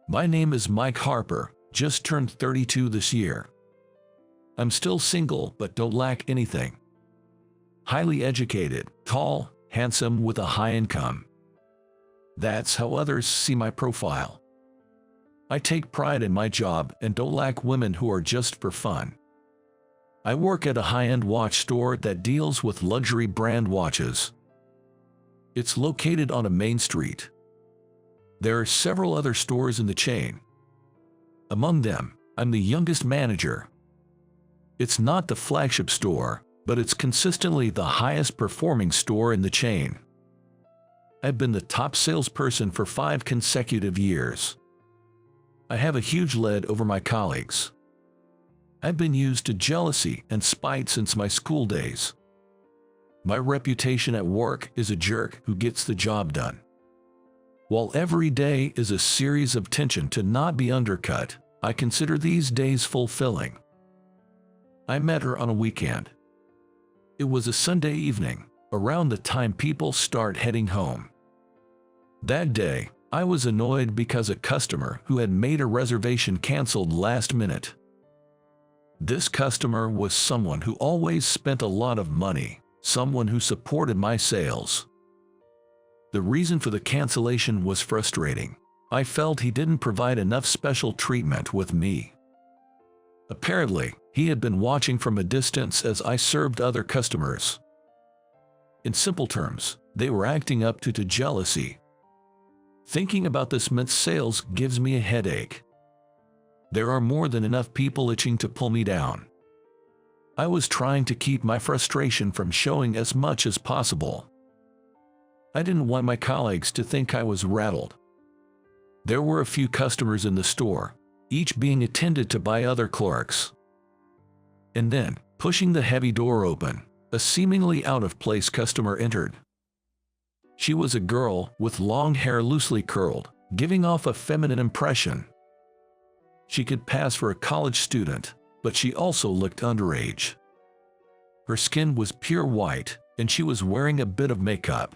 "My name is Mike Harper, just turned 32 this year. I'm still single but don't lack anything. Highly educated, tall, handsome with a high income. That's how others see my profile. I take pride in my job and don't lack women who are just for fun. I work at a high-end watch store that deals with luxury brand watches. It's located on a main street. There are several other stores in the chain. Among them, I'm the youngest manager. It's not the flagship store, but it's consistently the highest performing store in the chain. I've been the top salesperson for 5 consecutive years. I have a huge lead over my colleagues. I've been used to jealousy and spite since my school days. My reputation at work is a jerk who gets the job done. While every day is a series of tension to not be undercut, I consider these days fulfilling. I met her on a weekend. It was a Sunday evening, around the time people start heading home. That day, I was annoyed because a customer who had made a reservation canceled last minute. This customer was someone who always spent a lot of money, someone who supported my sales. The reason for the cancellation was frustrating. I felt he didn't provide enough special treatment with me. Apparently, he had been watching from a distance as I served other customers. In simple terms, they were acting up to jealousy. Thinking about this missed sales gives me a headache. There are more than enough people itching to pull me down. I was trying to keep my frustration from showing as much as possible. I didn't want my colleagues to think I was rattled. There were a few customers in the store, each being attended to by other clerks. And then, pushing the heavy door open, a seemingly out-of-place customer entered. She was a girl with long hair loosely curled, giving off a feminine impression. She could pass for a college student, but she also looked underage. Her skin was pure white, and she was wearing a bit of makeup.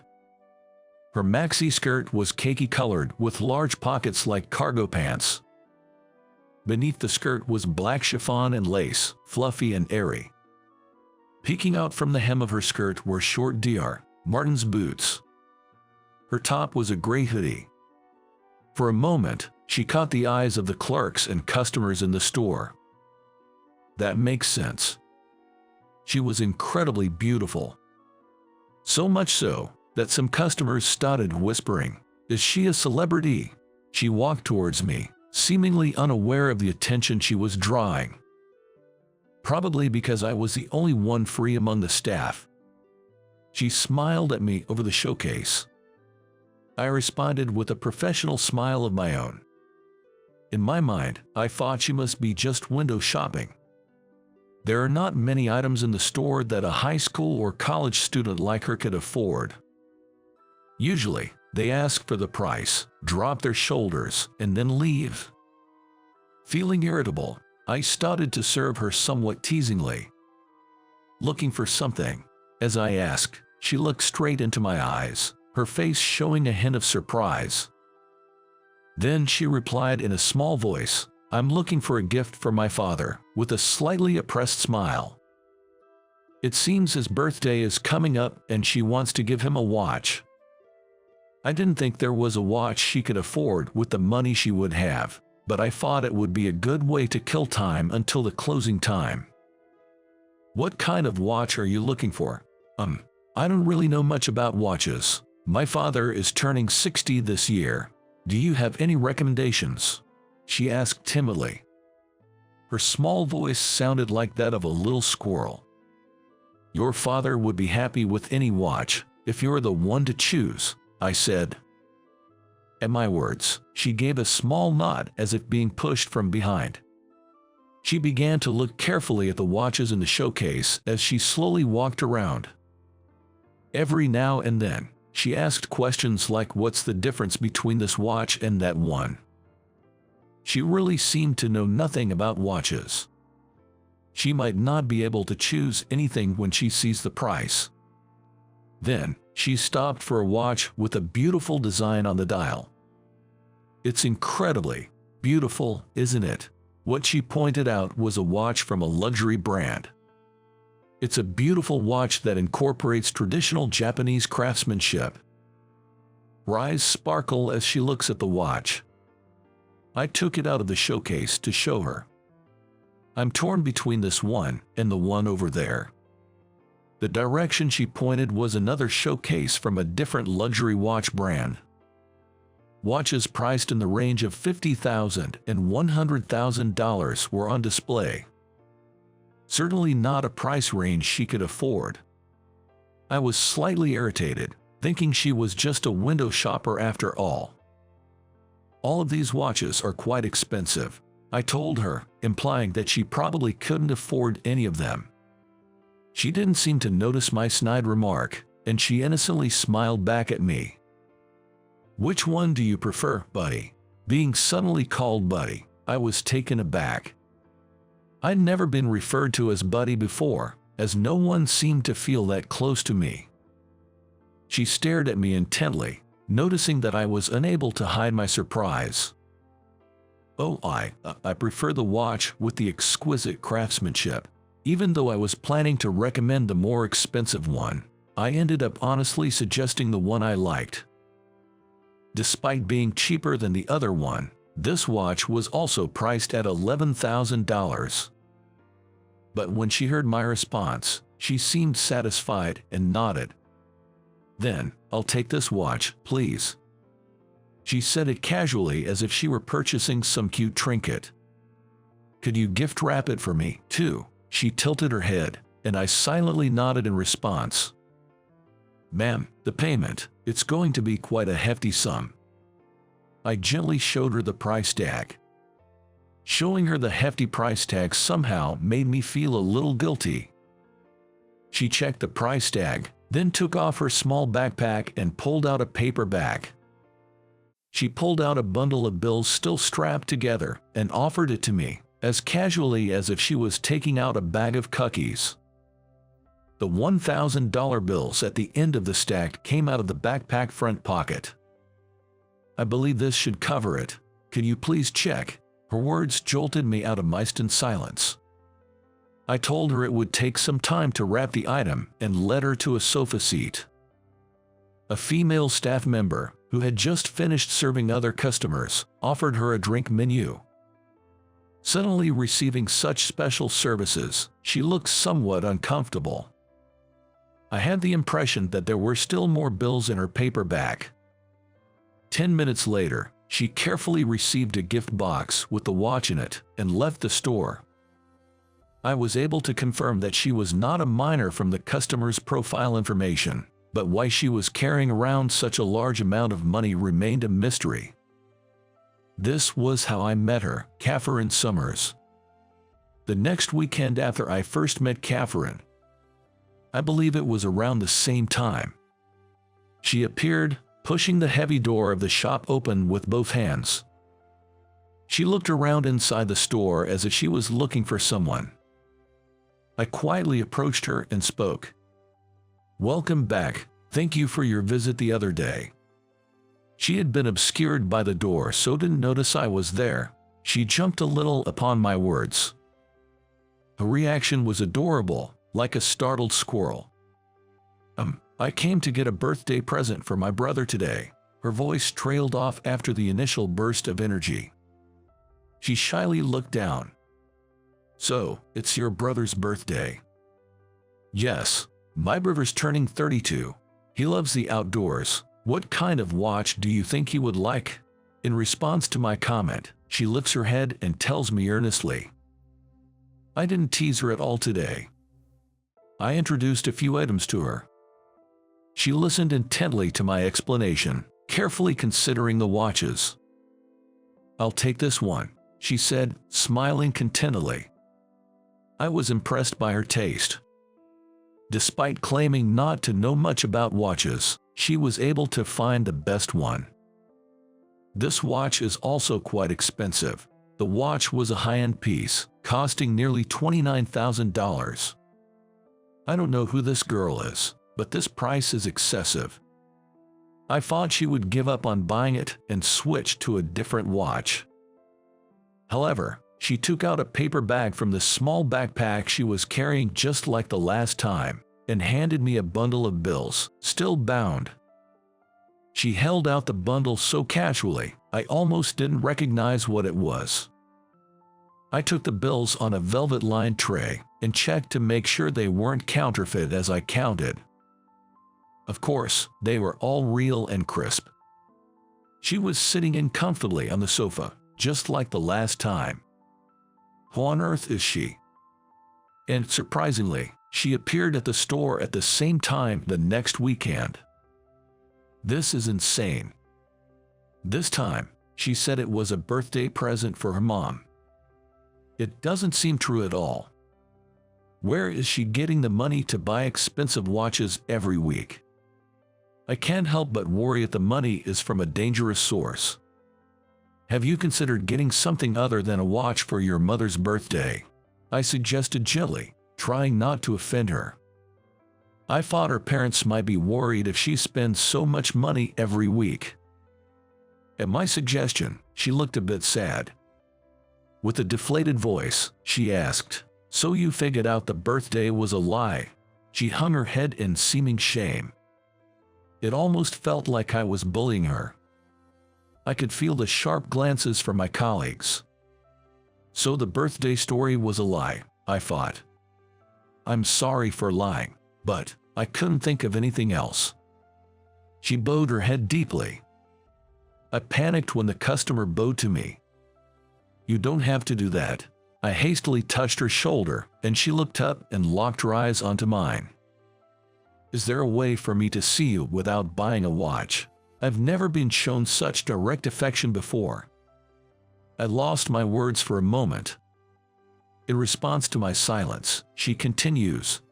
Her maxi skirt was khaki-colored with large pockets like cargo pants. Beneath the skirt was black chiffon and lace, fluffy and airy. Peeking out from the hem of her skirt were short Dr. Martens boots. Her top was a gray hoodie. For a moment, she caught the eyes of the clerks and customers in the store. That makes sense. She was incredibly beautiful. So much so that some customers started whispering, "Is she a celebrity?" She walked towards me, seemingly unaware of the attention she was drawing. Probably because I was the only one free among the staff. She smiled at me over the showcase. I responded with a professional smile of my own. In my mind, I thought she must be just window shopping. There are not many items in the store that a high school or college student like her could afford. Usually, they ask for the price, drop their shoulders, and then leave. Feeling irritable, I started to serve her somewhat teasingly. Looking for something. As I asked, she looked straight into my eyes, her face showing a hint of surprise. Then she replied in a small voice, "I'm looking for a gift for my father," with a slightly oppressed smile. It seems his birthday is coming up and she wants to give him a watch. I didn't think there was a watch she could afford with the money she would have, but I thought it would be a good way to kill time until the closing time. "What kind of watch are you looking for?" I don't really know much about watches. My father is turning 60 this year. Do you have any recommendations?" she asked timidly. Her small voice sounded like that of a little squirrel. "Your father would be happy with any watch, if you're the one to choose," I said. At my words, she gave a small nod as if being pushed from behind. She began to look carefully at the watches in the showcase as she slowly walked around. Every now and then, she asked questions like, "What's the difference between this watch and that one?" She really seemed to know nothing about watches. She might not be able to choose anything when she sees the price. Then, she stopped for a watch with a beautiful design on the dial. "It's incredibly beautiful, isn't it?" What she pointed out was a watch from a luxury brand. It's a beautiful watch that incorporates traditional Japanese craftsmanship. Her eyes sparkle as she looks at the watch. I took it out of the showcase to show her. "I'm torn between this one and the one over there." The direction she pointed was another showcase from a different luxury watch brand. Watches priced in the range of $50,000 and $100,000 were on display. Certainly not a price range she could afford. I was slightly irritated, thinking she was just a window shopper after all. "All of these watches are quite expensive," I told her, implying that she probably couldn't afford any of them. She didn't seem to notice my snide remark, and she innocently smiled back at me. "Which one do you prefer, buddy?" Being suddenly called buddy, I was taken aback. I'd never been referred to as buddy before, as no one seemed to feel that close to me. She stared at me intently, noticing that I was unable to hide my surprise. "Oh, I prefer the watch with the exquisite craftsmanship." Even though I was planning to recommend the more expensive one, I ended up honestly suggesting the one I liked. Despite being cheaper than the other one, this watch was also priced at $11,000. But when she heard my response, she seemed satisfied and nodded. "Then, I'll take this watch, please." She said it casually as if she were purchasing some cute trinket. "Could you gift wrap it for me, too?" She tilted her head, and I silently nodded in response. "Ma'am, the payment, it's going to be quite a hefty sum." I gently showed her the price tag. Showing her the hefty price tag somehow made me feel a little guilty. She checked the price tag, then took off her small backpack and pulled out a paper bag. She pulled out a bundle of bills still strapped together and offered it to me, as casually as if she was taking out a bag of cookies. The $1,000 bills at the end of the stack came out of the backpack front pocket. "I believe this should cover it. Can you please check?" Her words jolted me out of my stunned silence. I told her it would take some time to wrap the item and led her to a sofa seat. A female staff member, who had just finished serving other customers, offered her a drink menu. Suddenly receiving such special services, she looked somewhat uncomfortable. I had the impression that there were still more bills in her paper bag. 10 minutes later, she carefully received a gift box with the watch in it and left the store. I was able to confirm that she was not a minor from the customer's profile information. but why she was carrying around such a large amount of money remained a mystery. This was how I met her, Catherine Summers. The next weekend after I first met Catherine, I believe it was around the same time, she appeared, pushing the heavy door of the shop open with both hands. She looked around inside the store as if she was looking for someone. I quietly approached her and spoke. "Welcome back. Thank you for your visit the other day." She had been obscured by the door, so didn't notice I was there. She jumped a little upon my words. Her reaction was adorable, like a startled squirrel. I came to get a birthday present for my brother today." Her voice trailed off after the initial burst of energy. She shyly looked down. "So, it's your brother's birthday?" "Yes, my brother's turning 32. He loves the outdoors. What kind of watch do you think he would like?" In response to my comment, she lifts her head and tells me earnestly. I didn't tease her at all today. I introduced a few items to her. She listened intently to my explanation, carefully considering the watches. "I'll take this one," she said, smiling contentedly. I was impressed by her taste. Despite claiming not to know much about watches, she was able to find the best one. This watch is also quite expensive. The watch was a high-end piece, costing nearly $29,000. I don't know who this girl is, but this price is excessive. I thought she would give up on buying it and switch to a different watch. However, she took out a paper bag from the small backpack she was carrying just like the last time, and handed me a bundle of bills, still bound. She held out the bundle so casually, I almost didn't recognize what it was. I took the bills on a velvet-lined tray and checked to make sure they weren't counterfeit as I counted. Of course, they were all real and crisp. She was sitting in comfortably on the sofa, just like the last time. Who on earth is she? And surprisingly, she appeared at the store at the same time the next weekend. This is insane. This time, she said it was a birthday present for her mom. It doesn't seem true at all. Where is she getting the money to buy expensive watches every week? I can't help but worry if the money is from a dangerous source. Have you considered getting something other than a watch for your mother's birthday? I suggested gently, trying not to offend her. I thought her parents might be worried if she spends so much money every week. At my suggestion, she looked a bit sad. With a deflated voice, she asked, "So you figured out the birthday was a lie?" She hung her head in seeming shame. It almost felt like I was bullying her. I could feel the sharp glances from my colleagues. So the birthday story was a lie, I thought. I'm sorry for lying, but I couldn't think of anything else. She bowed her head deeply. I panicked when the customer bowed to me. "You don't have to do that." I hastily touched her shoulder, and she looked up and locked her eyes onto mine. "Is there a way for me to see you without buying a watch? I've never been shown such direct affection before." I lost my words for a moment. In response to my silence, she continues,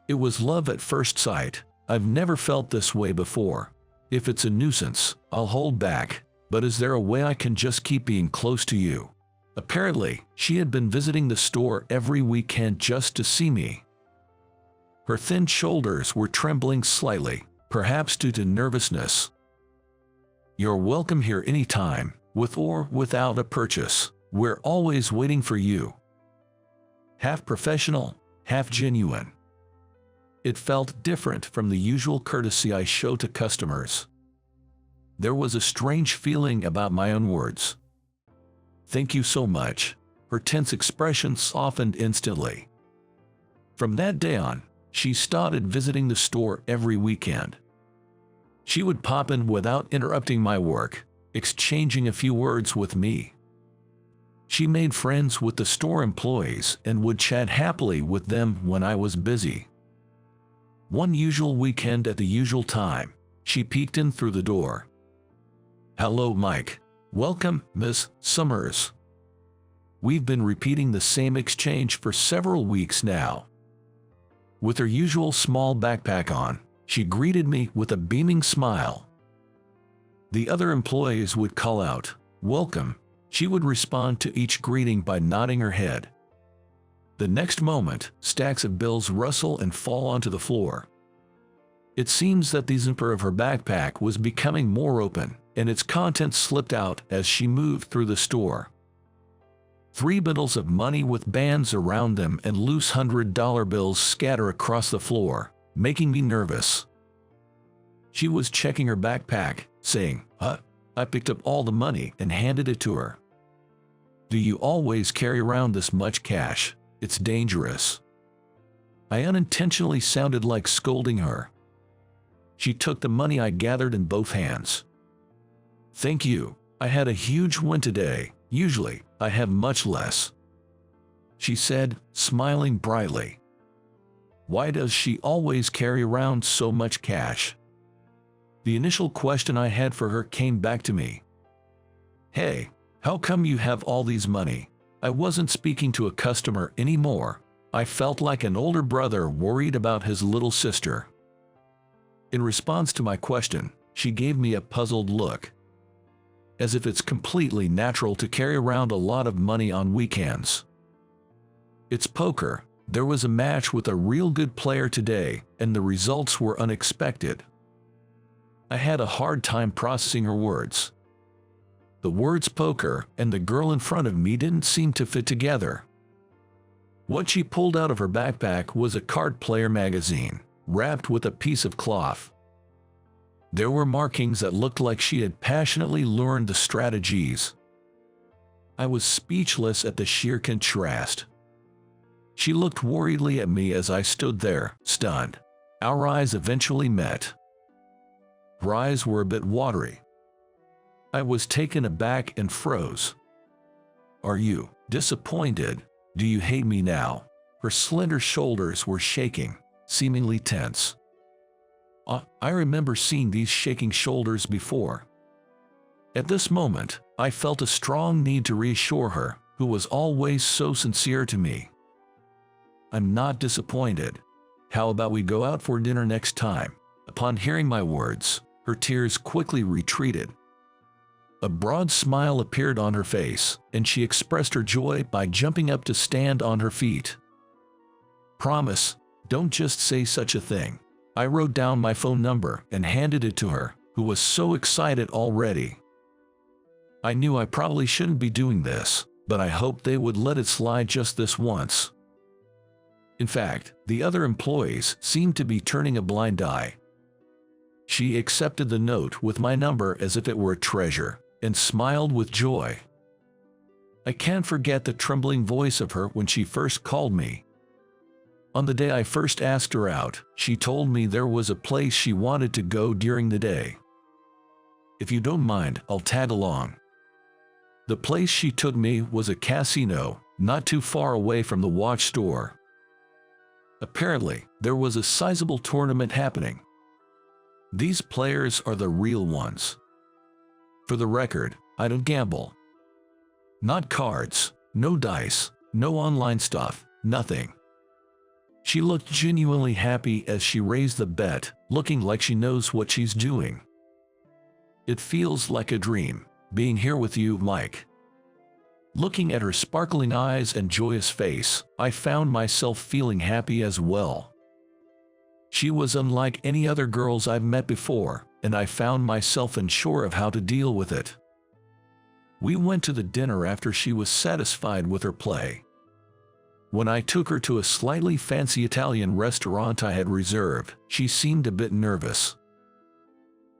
"It was love at first sight. I've never felt this way before. If it's a nuisance, I'll hold back, but is there a way I can just keep being close to you?" Apparently, she had been visiting the store every weekend just to see me. Her thin shoulders were trembling slightly, perhaps due to nervousness. "You're welcome here anytime, with or without a purchase. We're always waiting for you." Half professional, half genuine. It felt different from the usual courtesy I show to customers. There was a strange feeling about my own words. "Thank you so much." Her tense expression softened instantly. From that day on, she started visiting the store every weekend. She would pop in without interrupting my work, exchanging a few words with me. She made friends with the store employees and would chat happily with them when I was busy. One usual weekend at the usual time, she peeked in through the door. "Hello, Mike. Welcome, Miss Summers." We've been repeating the same exchange for several weeks now. With her usual small backpack on, she greeted me with a beaming smile. The other employees would call out, "Welcome." She would respond to each greeting by nodding her head. The next moment, stacks of bills rustle and fall onto the floor. It seems that the zipper of her backpack was becoming more open, and its contents slipped out as she moved through the store. 3 bundles of money with bands around them and loose $100 bills scatter across the floor, making me nervous. She was checking her backpack, saying, I picked up all the money and handed it to her. "Do you always carry around this much cash? It's dangerous." I unintentionally sounded like scolding her. She took the money I gathered in both hands. "Thank you. I had a huge win today. Usually, I have much less," she said, smiling brightly. Why does she always carry around so much cash? The initial question I had for her came back to me. "Hey, how come you have all these money?" I wasn't speaking to a customer anymore. I felt like an older brother worried about his little sister. In response to my question, she gave me a puzzled look. As if it's completely natural to carry around a lot of money on weekends. "It's poker. There was a match with a real good player today, and the results were unexpected." I had a hard time processing her words. The words poker and the girl in front of me didn't seem to fit together. What she pulled out of her backpack was a card player magazine, wrapped with a piece of cloth. There were markings that looked like she had passionately learned the strategies. I was speechless at the sheer contrast. She looked worriedly at me as I stood there, stunned. Our eyes eventually met. Her eyes were a bit watery. I was taken aback and froze. "Are you disappointed? Do you hate me now?" Her slender shoulders were shaking, seemingly tense. I remember seeing these shaking shoulders before. At this moment, I felt a strong need to reassure her, who was always so sincere to me. "I'm not disappointed. How about we go out for dinner next time?" Upon hearing my words, her tears quickly retreated. A broad smile appeared on her face, and she expressed her joy by jumping up to stand on her feet. "Promise, don't just say such a thing." I wrote down my phone number and handed it to her, who was so excited already. I knew I probably shouldn't be doing this, but I hoped they would let it slide just this once. In fact, the other employees seemed to be turning a blind eye. She accepted the note with my number as if it were a treasure, and smiled with joy. I can't forget the trembling voice of her when she first called me. On the day I first asked her out, she told me there was a place she wanted to go during the day. "If you don't mind, I'll tag along." The place she took me was a casino, not too far away from the watch store. Apparently, there was a sizable tournament happening. These players are the real ones. For the record, I don't gamble. Not cards, no dice, no online stuff, nothing. She looked genuinely happy as she raised the bet, looking like she knows what she's doing. "It feels like a dream, being here with you, Mike." Looking at her sparkling eyes and joyous face, I found myself feeling happy as well. She was unlike any other girls I've met before, and I found myself unsure of how to deal with it. We went to the dinner after she was satisfied with her play. When I took her to a slightly fancy Italian restaurant I had reserved, she seemed a bit nervous.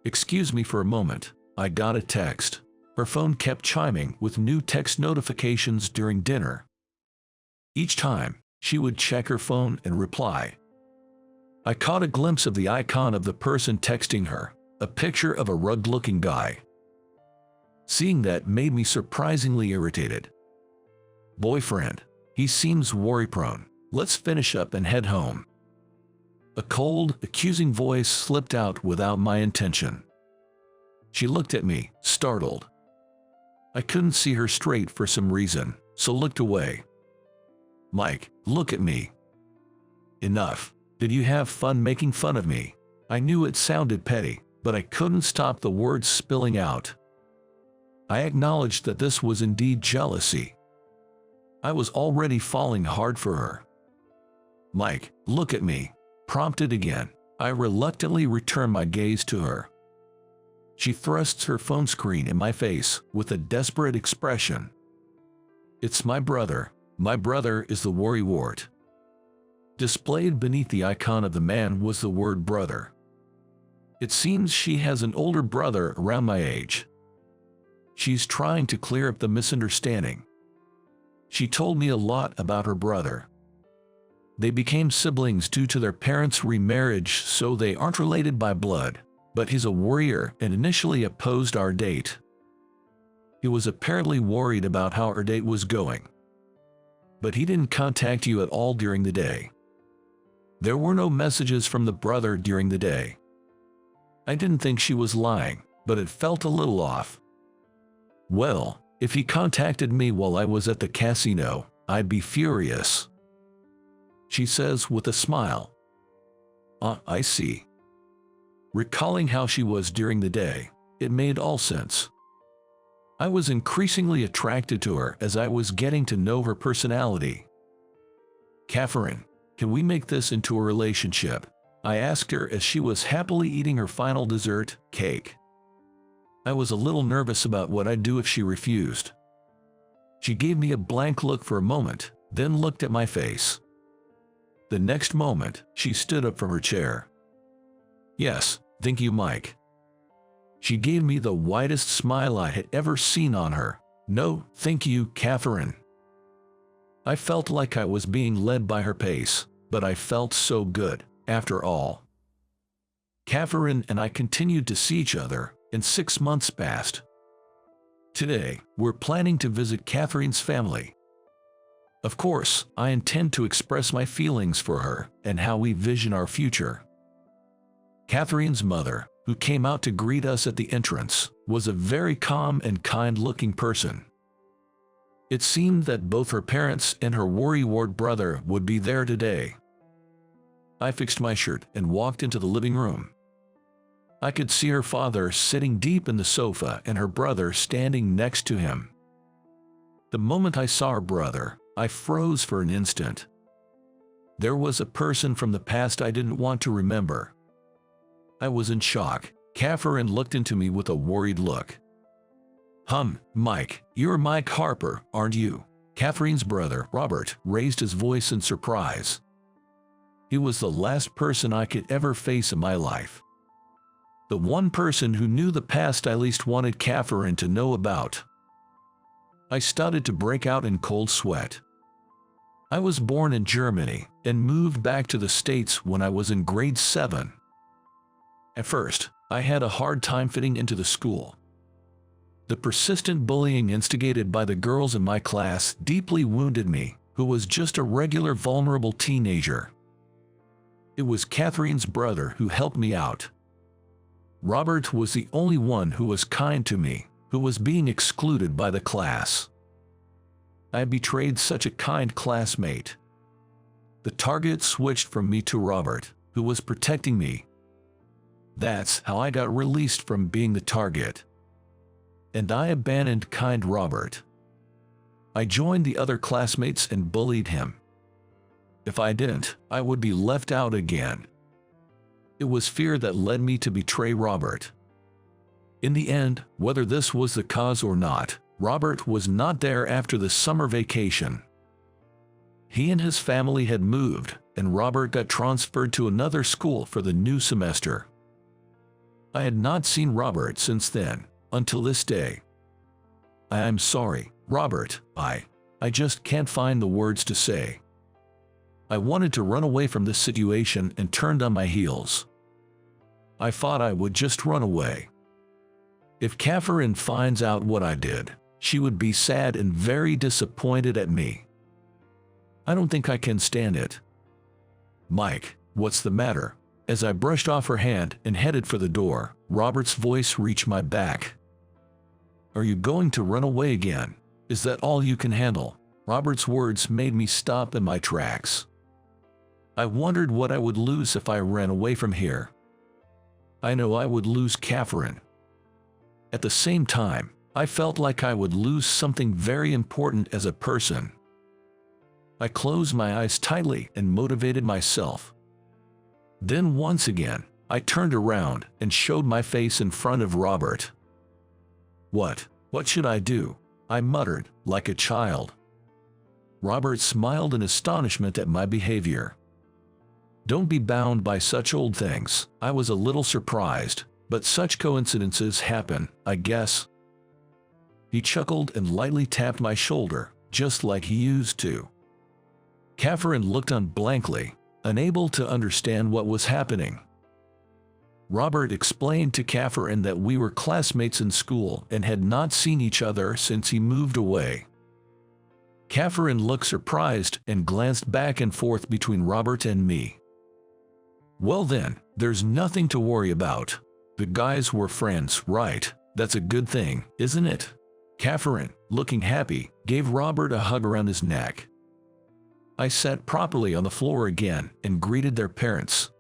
"Excuse me for a moment, I got a text." Her phone kept chiming with new text notifications during dinner. Each time, she would check her phone and reply. I caught a glimpse of the icon of the person texting her, a picture of a rugged-looking guy. Seeing that made me surprisingly irritated. "Boyfriend. He seems worry-prone. Let's finish up and head home." A cold, accusing voice slipped out without my intention. She looked at me, startled. I couldn't see her straight for some reason, so looked away. "Mike, look at me." "Enough. Did you have fun making fun of me?" I knew it sounded petty, but I couldn't stop the words spilling out. I acknowledged that this was indeed jealousy. I was already falling hard for her. "Mike, look at me," prompted again. I reluctantly returned my gaze to her. She thrusts her phone screen in my face with a desperate expression. "It's my brother. My brother is the worrywart." Displayed beneath the icon of the man was the word brother. It seems she has an older brother around my age. She's trying to clear up the misunderstanding. She told me a lot about her brother. They became siblings due to their parents' remarriage, so they aren't related by blood, but he's a worrier and initially opposed our date. He was apparently worried about how our date was going. But he didn't contact you at all during the day. There were no messages from the brother during the day. I didn't think she was lying, but it felt a little off. "Well, if he contacted me while I was at the casino, I'd be furious," she says with a smile. I see." Recalling how she was during the day, it made all sense. I was increasingly attracted to her as I was getting to know her personality. "Catherine, can we make this into a relationship?" I asked her as she was happily eating her final dessert, cake. I was a little nervous about what I'd do if she refused. She gave me a blank look for a moment, then looked at my face. The next moment, she stood up from her chair. "Yes, thank you, Mike." She gave me the widest smile I had ever seen on her. "No, thank you, Catherine." I felt like I was being led by her pace, but I felt so good, after all. Catherine and I continued to see each other, and 6 months passed. Today, we're planning to visit Catherine's family. Of course, I intend to express my feelings for her and how we vision our future. Catherine's mother, who came out to greet us at the entrance, was a very calm and kind-looking person. It seemed that both her parents and her worrywart brother would be there today. I fixed my shirt and walked into the living room. I could see her father sitting deep in the sofa and her brother standing next to him. The moment I saw her brother, I froze for an instant. There was a person from the past I didn't want to remember. I was in shock. Catherine looked into me with a worried look. Mike, you're Mike Harper, aren't you?" Catherine's brother, Robert, raised his voice in surprise. He was the last person I could ever face in my life. The one person who knew the past I least wanted Catherine to know about. I started to break out in cold sweat. I was born in Germany and moved back to the States when I was in grade 7. At first, I had a hard time fitting into the school. The persistent bullying instigated by the girls in my class deeply wounded me, who was just a regular vulnerable teenager. It was Catherine's brother who helped me out. Robert was the only one who was kind to me, who was being excluded by the class. I betrayed such a kind classmate. The target switched from me to Robert, who was protecting me. That's how I got released from being the target. And I abandoned kind Robert. I joined the other classmates and bullied him. If I didn't, I would be left out again. It was fear that led me to betray Robert. In the end, whether this was the cause or not, Robert was not there after the summer vacation. He and his family had moved, and Robert got transferred to another school for the new semester. I had not seen Robert since then, until this day. I'm sorry, Robert, I just can't find the words to say. I wanted to run away from this situation and turned on my heels. I thought I would just run away. If Catherine finds out what I did, she would be sad and very disappointed at me. I don't think I can stand it. Mike, What's the matter? As I brushed off her hand and headed for the door, Robert's voice reached my back. Are you going to run away again? Is that all you can handle? Robert's words made me stop in my tracks. I wondered what I would lose if I ran away from here. I know I would lose Catherine. At the same time, I felt like I would lose something very important as a person. I closed my eyes tightly and motivated myself. Then once again, I turned around and showed my face in front of Robert. What should I do? I muttered, like a child. Robert smiled in astonishment at my behavior. Don't be bound by such old things. I was a little surprised, but such coincidences happen, I guess. He chuckled and lightly tapped my shoulder, just like he used to. Catherine looked on blankly, unable to understand what was happening. Robert explained to Catherine that we were classmates in school and had not seen each other since he moved away. Catherine looked surprised and glanced back and forth between Robert and me. Well then, there's nothing to worry about. The guys were friends, right? That's a good thing, isn't it? Catherine, looking happy, gave Robert a hug around his neck. I sat properly on the floor again and greeted their parents.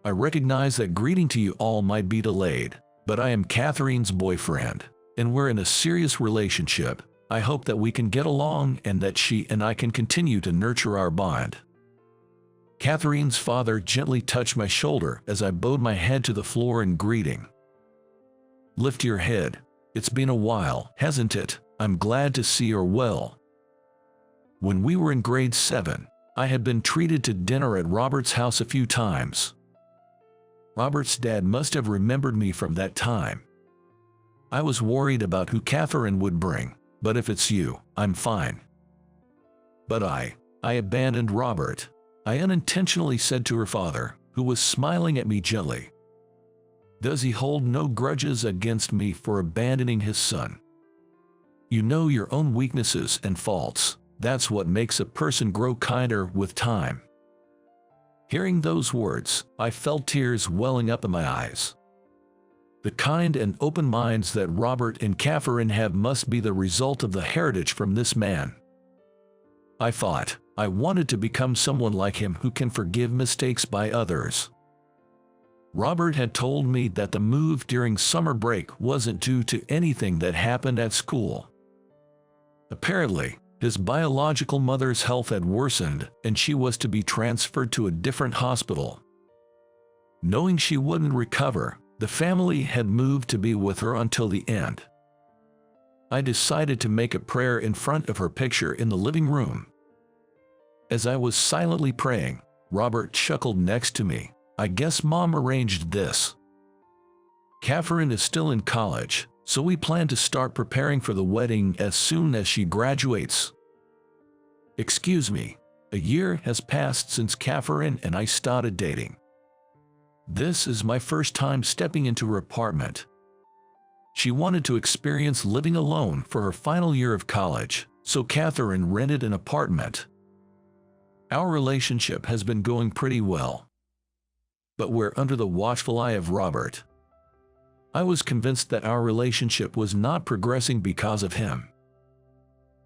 I recognize that greeting to you all might be delayed, but I am Catherine's boyfriend, and we're in a serious relationship. I hope that we can get along and that she and I can continue to nurture our bond. Catherine's father gently touched my shoulder as I bowed my head to the floor in greeting. Lift your head. It's been a while, hasn't it? I'm glad to see you're well. When we were in grade 7, I had been treated to dinner at Robert's house a few times. Robert's dad must have remembered me from that time. I was worried about who Catherine would bring, but if it's you, I'm fine. But I abandoned Robert, I unintentionally said to her father, who was smiling at me gently. Does he hold no grudges against me for abandoning his son? You know your own weaknesses and faults. That's what makes a person grow kinder with time. Hearing those words, I felt tears welling up in my eyes. The kind and open minds that Robert and Catherine have must be the result of the heritage from this man. I thought, I wanted to become someone like him who can forgive mistakes by others. Robert had told me that the move during summer break wasn't due to anything that happened at school. Apparently, his biological mother's health had worsened and she was to be transferred to a different hospital. Knowing she wouldn't recover, the family had moved to be with her until the end. I decided to make a prayer in front of her picture in the living room. As I was silently praying, Robert chuckled next to me. I guess Mom arranged this. Catherine is still in college, so we plan to start preparing for the wedding as soon as she graduates. Excuse me, a year has passed since Catherine and I started dating. This is my first time stepping into her apartment. She wanted to experience living alone for her final year of college, so Catherine rented an apartment. Our relationship has been going pretty well, but we're under the watchful eye of Robert. I was convinced that our relationship was not progressing because of him.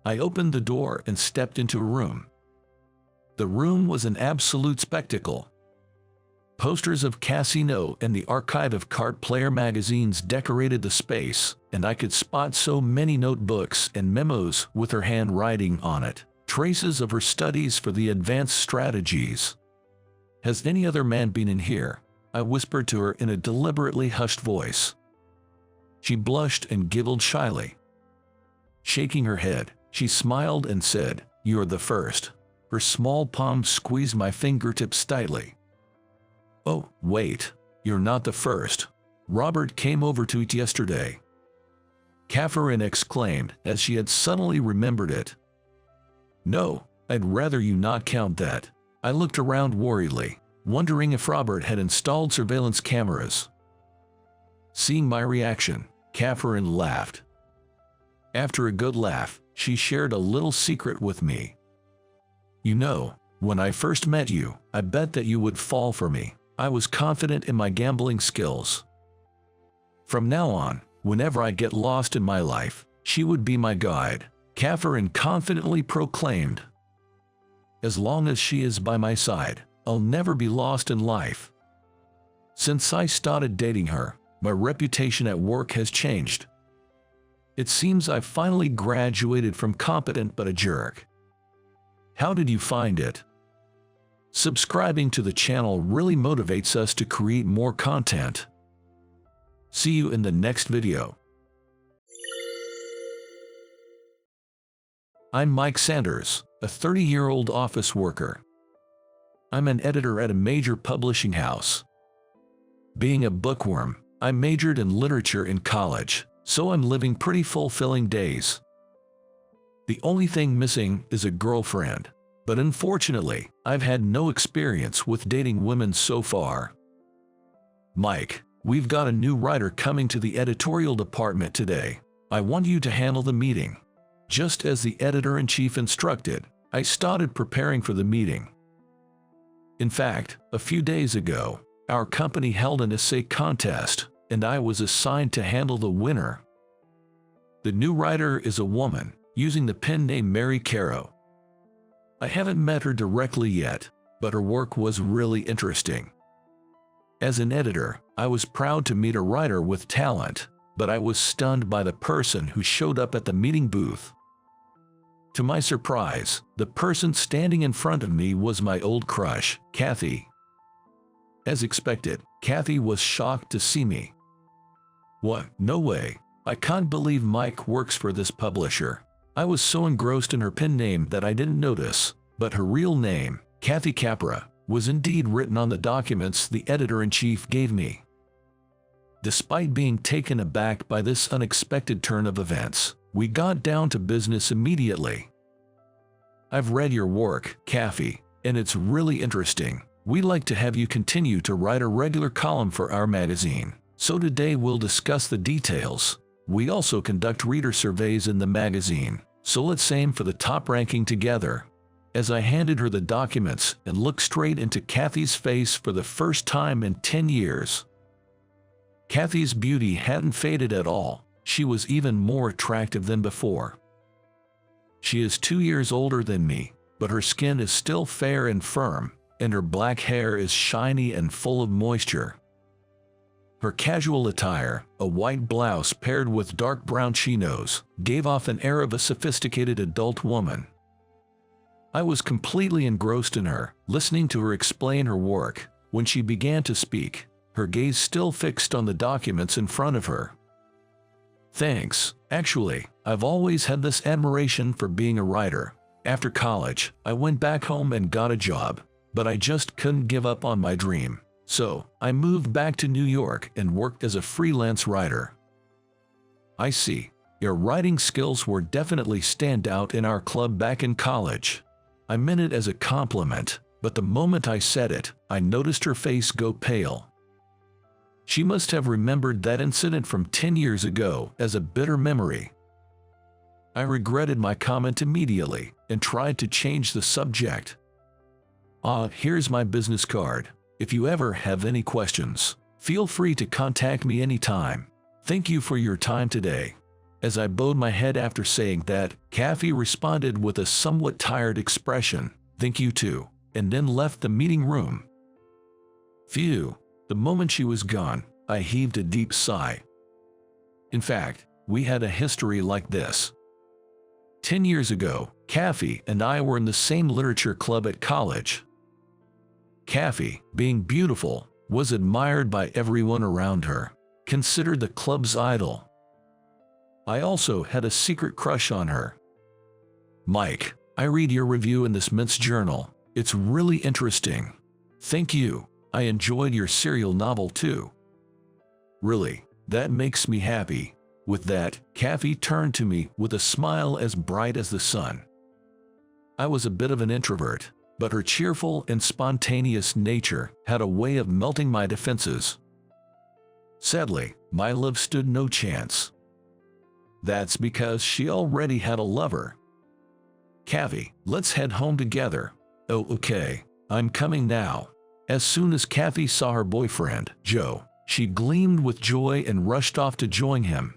I opened the door and stepped into a room. The room was an absolute spectacle. Posters of Casino and the archive of card player magazines decorated the space, and I could spot so many notebooks and memos with her handwriting on it, traces of her studies for the advanced strategies. Has any other man been in here? I whispered to her in a deliberately hushed voice. She blushed and giggled shyly. Shaking her head, she smiled and said, "You're the first." Her small palm squeezed my fingertips tightly. "Oh, wait, you're not the first. Robert came over to eat yesterday," Catherine exclaimed as she had suddenly remembered it. "No, I'd rather you not count that." I looked around worriedly, wondering if Robert had installed surveillance cameras. Seeing my reaction, Catherine laughed. After a good laugh, she shared a little secret with me. "You know, When I first met you, I bet that you would fall for me. I was confident in my gambling skills. From now on, whenever I get lost in my life, she would be my guide," Catherine confidently proclaimed. "As long as she is by my side, I'll never be lost in life." Since I started dating her, my reputation at work has changed. It seems I've finally graduated from competent but a jerk. How did you find it? Subscribing to the channel really motivates us to create more content. See you in the next video. I'm Mike Sanders, a 30-year-old office worker. I'm an editor at a major publishing house. Being a bookworm, I majored in literature in college, so I'm living pretty fulfilling days. The only thing missing is a girlfriend, but unfortunately, I've had no experience with dating women so far. Mike, we've got a new writer coming to the editorial department today. I want you to handle the meeting. Just as the editor-in-chief instructed, I started preparing for the meeting. In fact, a few days ago, our company held an essay contest, and I was assigned to handle the winner. The new writer is a woman, using the pen name Mary Caro. I haven't met her directly yet, but her work was really interesting. As an editor, I was proud to meet a writer with talent, but I was stunned by the person who showed up at the meeting booth. To my surprise, the person standing in front of me was my old crush, Kathy. As expected, Kathy was shocked to see me. "What? No way. I can't believe Mike works for this publisher." I was so engrossed in her pen name that I didn't notice, but her real name, Kathy Capra, was indeed written on the documents the editor-in-chief gave me. Despite being taken aback by this unexpected turn of events, we got down to business immediately. "I've read your work, Kathy, and it's really interesting. We'd like to have you continue to write a regular column for our magazine, so today we'll discuss the details. We also conduct reader surveys in the magazine, so let's aim for the top ranking together." As I handed her the documents and looked straight into Kathy's face for the first time in 10 years. Kathy's beauty hadn't faded at all. She was even more attractive than before. She is 2 years older than me, but her skin is still fair and firm, and her black hair is shiny and full of moisture. Her casual attire, a white blouse paired with dark brown chinos, gave off an air of a sophisticated adult woman. I was completely engrossed in her, listening to her explain her work. When she began to speak, her gaze still fixed on the documents in front of her. "Thanks. Actually, I've always had this admiration for being a writer. After college, I went back home and got a job, but I just couldn't give up on my dream. So, I moved back to New York and worked as a freelance writer." "I see. Your writing skills were definitely stand out in our club back in college." I meant it as a compliment, but the moment I said it, I noticed her face go pale. She must have remembered that incident from 10 years ago as a bitter memory. I regretted my comment immediately and tried to change the subject. Here's my business card. If you ever have any questions, feel free to contact me anytime. Thank you for your time today." As I bowed my head after saying that, Kathy responded with a somewhat tired expression, "Thank you too," and then left the meeting room. Phew. The moment she was gone, I heaved a deep sigh. In fact, we had a history like this. 10 years ago, Kathy and I were in the same literature club at college. Kathy, being beautiful, was admired by everyone around her, considered the club's idol. I also had a secret crush on her. "Mike, I read your review in this Mint's journal. It's really interesting." "Thank you. I enjoyed your serial novel too." "Really, that makes me happy." With that, Kathy turned to me with a smile as bright as the sun. I was a bit of an introvert, but her cheerful and spontaneous nature had a way of melting my defenses. Sadly, my love stood no chance. That's because she already had a lover. "Kathy, let's head home together. "Oh, okay. I'm coming now." As soon as Kathy saw her boyfriend, Joe, she gleamed with joy and rushed off to join him.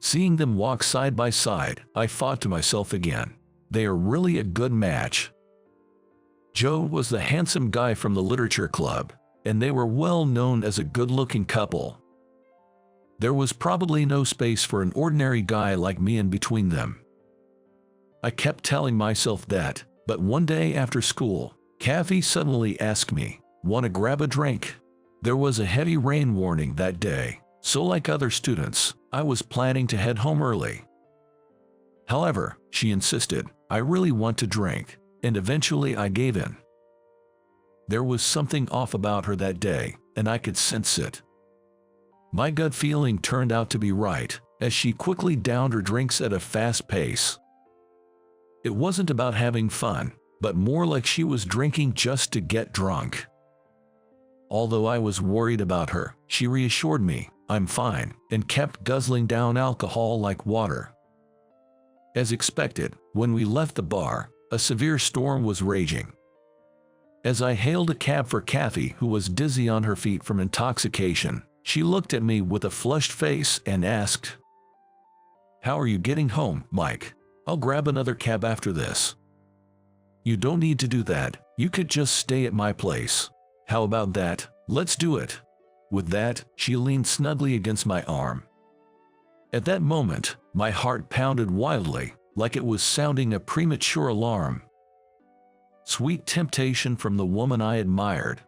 Seeing them walk side by side, I thought to myself again, they are really a good match. Joe was the handsome guy from the literature club, and they were well known as a good-looking couple. There was probably no space for an ordinary guy like me in between them. I kept telling myself that, but one day after school, Kathy suddenly asked me, "Want to grab a drink?" There was a heavy rain warning that day, so like other students, I was planning to head home early. However, she insisted, "I really want to drink," and eventually I gave in. There was something off about her that day, and I could sense it. My gut feeling turned out to be right, as she quickly downed her drinks at a fast pace. It wasn't about having fun, but more like she was drinking just to get drunk. Although I was worried about her, she reassured me, "I'm fine," and kept guzzling down alcohol like water. As expected, when we left the bar, a severe storm was raging. As I hailed a cab for Kathy, who was dizzy on her feet from intoxication, she looked at me with a flushed face and asked, "How are you getting home, Mike? I'll grab another cab after this." "You don't need to do that, you could just stay at my place." "How about that? Let's do it." With that, she leaned snugly against my arm. At that moment, my heart pounded wildly, like it was sounding a premature alarm. Sweet temptation from the woman I admired.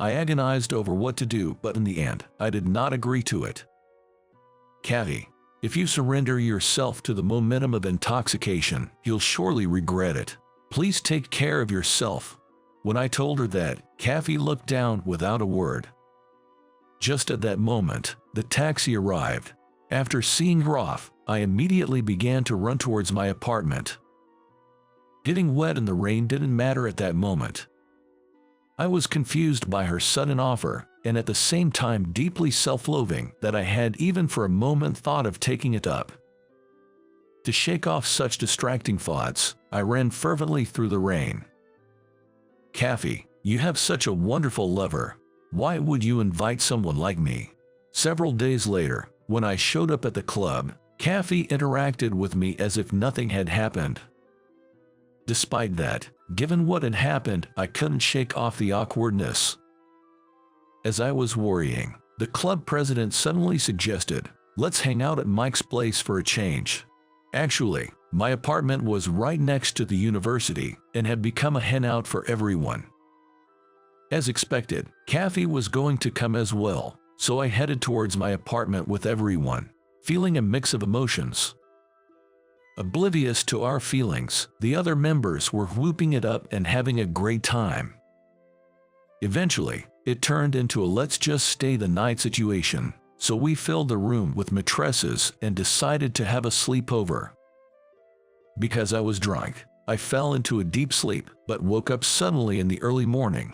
I agonized over what to do, but in the end, I did not agree to it. "Kathy, if you surrender yourself to the momentum of intoxication, you'll surely regret it. Please take care of yourself." When I told her that, Kathy looked down without a word. Just at that moment, the taxi arrived. After seeing her off, I immediately began to run towards my apartment. Getting wet in the rain didn't matter at that moment. I was confused by her sudden offer, and at the same time deeply self-loathing that I had even for a moment thought of taking it up. To shake off such distracting thoughts, I ran fervently through the rain. "Kathy, you have such a wonderful lover. Why would you invite someone like me?" Several days later, when I showed up at the club, Kathy interacted with me as if nothing had happened. Despite that, given what had happened, I couldn't shake off the awkwardness. As I was worrying, the club president suddenly suggested, "Let's hang out at Mike's place for a change." Actually, my apartment was right next to the university and had become a hangout for everyone. As expected, Kathy was going to come as well, so I headed towards my apartment with everyone, feeling a mix of emotions. Oblivious to our feelings, the other members were whooping it up and having a great time. Eventually, it turned into a let's just stay the night situation, so we filled the room with mattresses and decided to have a sleepover. Because I was drunk, I fell into a deep sleep but woke up suddenly in the early morning.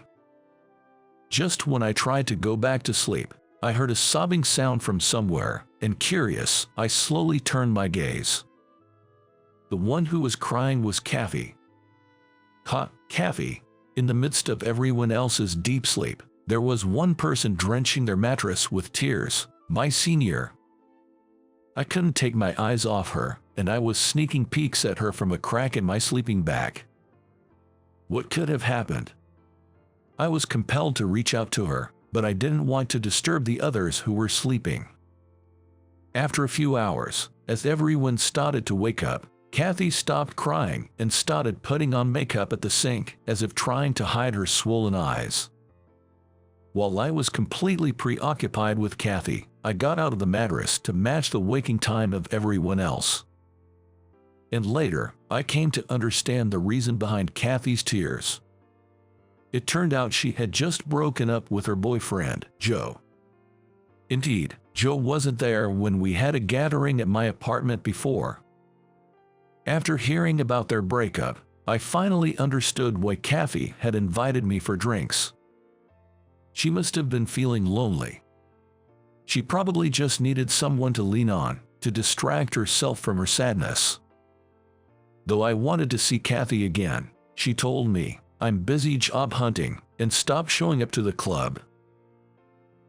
Just when I tried to go back to sleep, I heard a sobbing sound from somewhere, and curious, I slowly turned my gaze. The one who was crying was Kathy. Kathy. In the midst of everyone else's deep sleep, there was one person drenching their mattress with tears, my senior. I couldn't take my eyes off her, and I was sneaking peeks at her from a crack in my sleeping bag. What could have happened? I was compelled to reach out to her, but I didn't want to disturb the others who were sleeping. After a few hours, as everyone started to wake up, Kathy stopped crying and started putting on makeup at the sink, as if trying to hide her swollen eyes. While I was completely preoccupied with Kathy, I got out of the mattress to match the waking time of everyone else. And later, I came to understand the reason behind Kathy's tears. It turned out she had just broken up with her boyfriend, Joe. Indeed, Joe wasn't there when we had a gathering at my apartment before. After hearing about their breakup, I finally understood why Kathy had invited me for drinks. She must have been feeling lonely. She probably just needed someone to lean on, to distract herself from her sadness. Though I wanted to see Kathy again, she told me, "I'm busy job hunting," and stopped showing up to the club.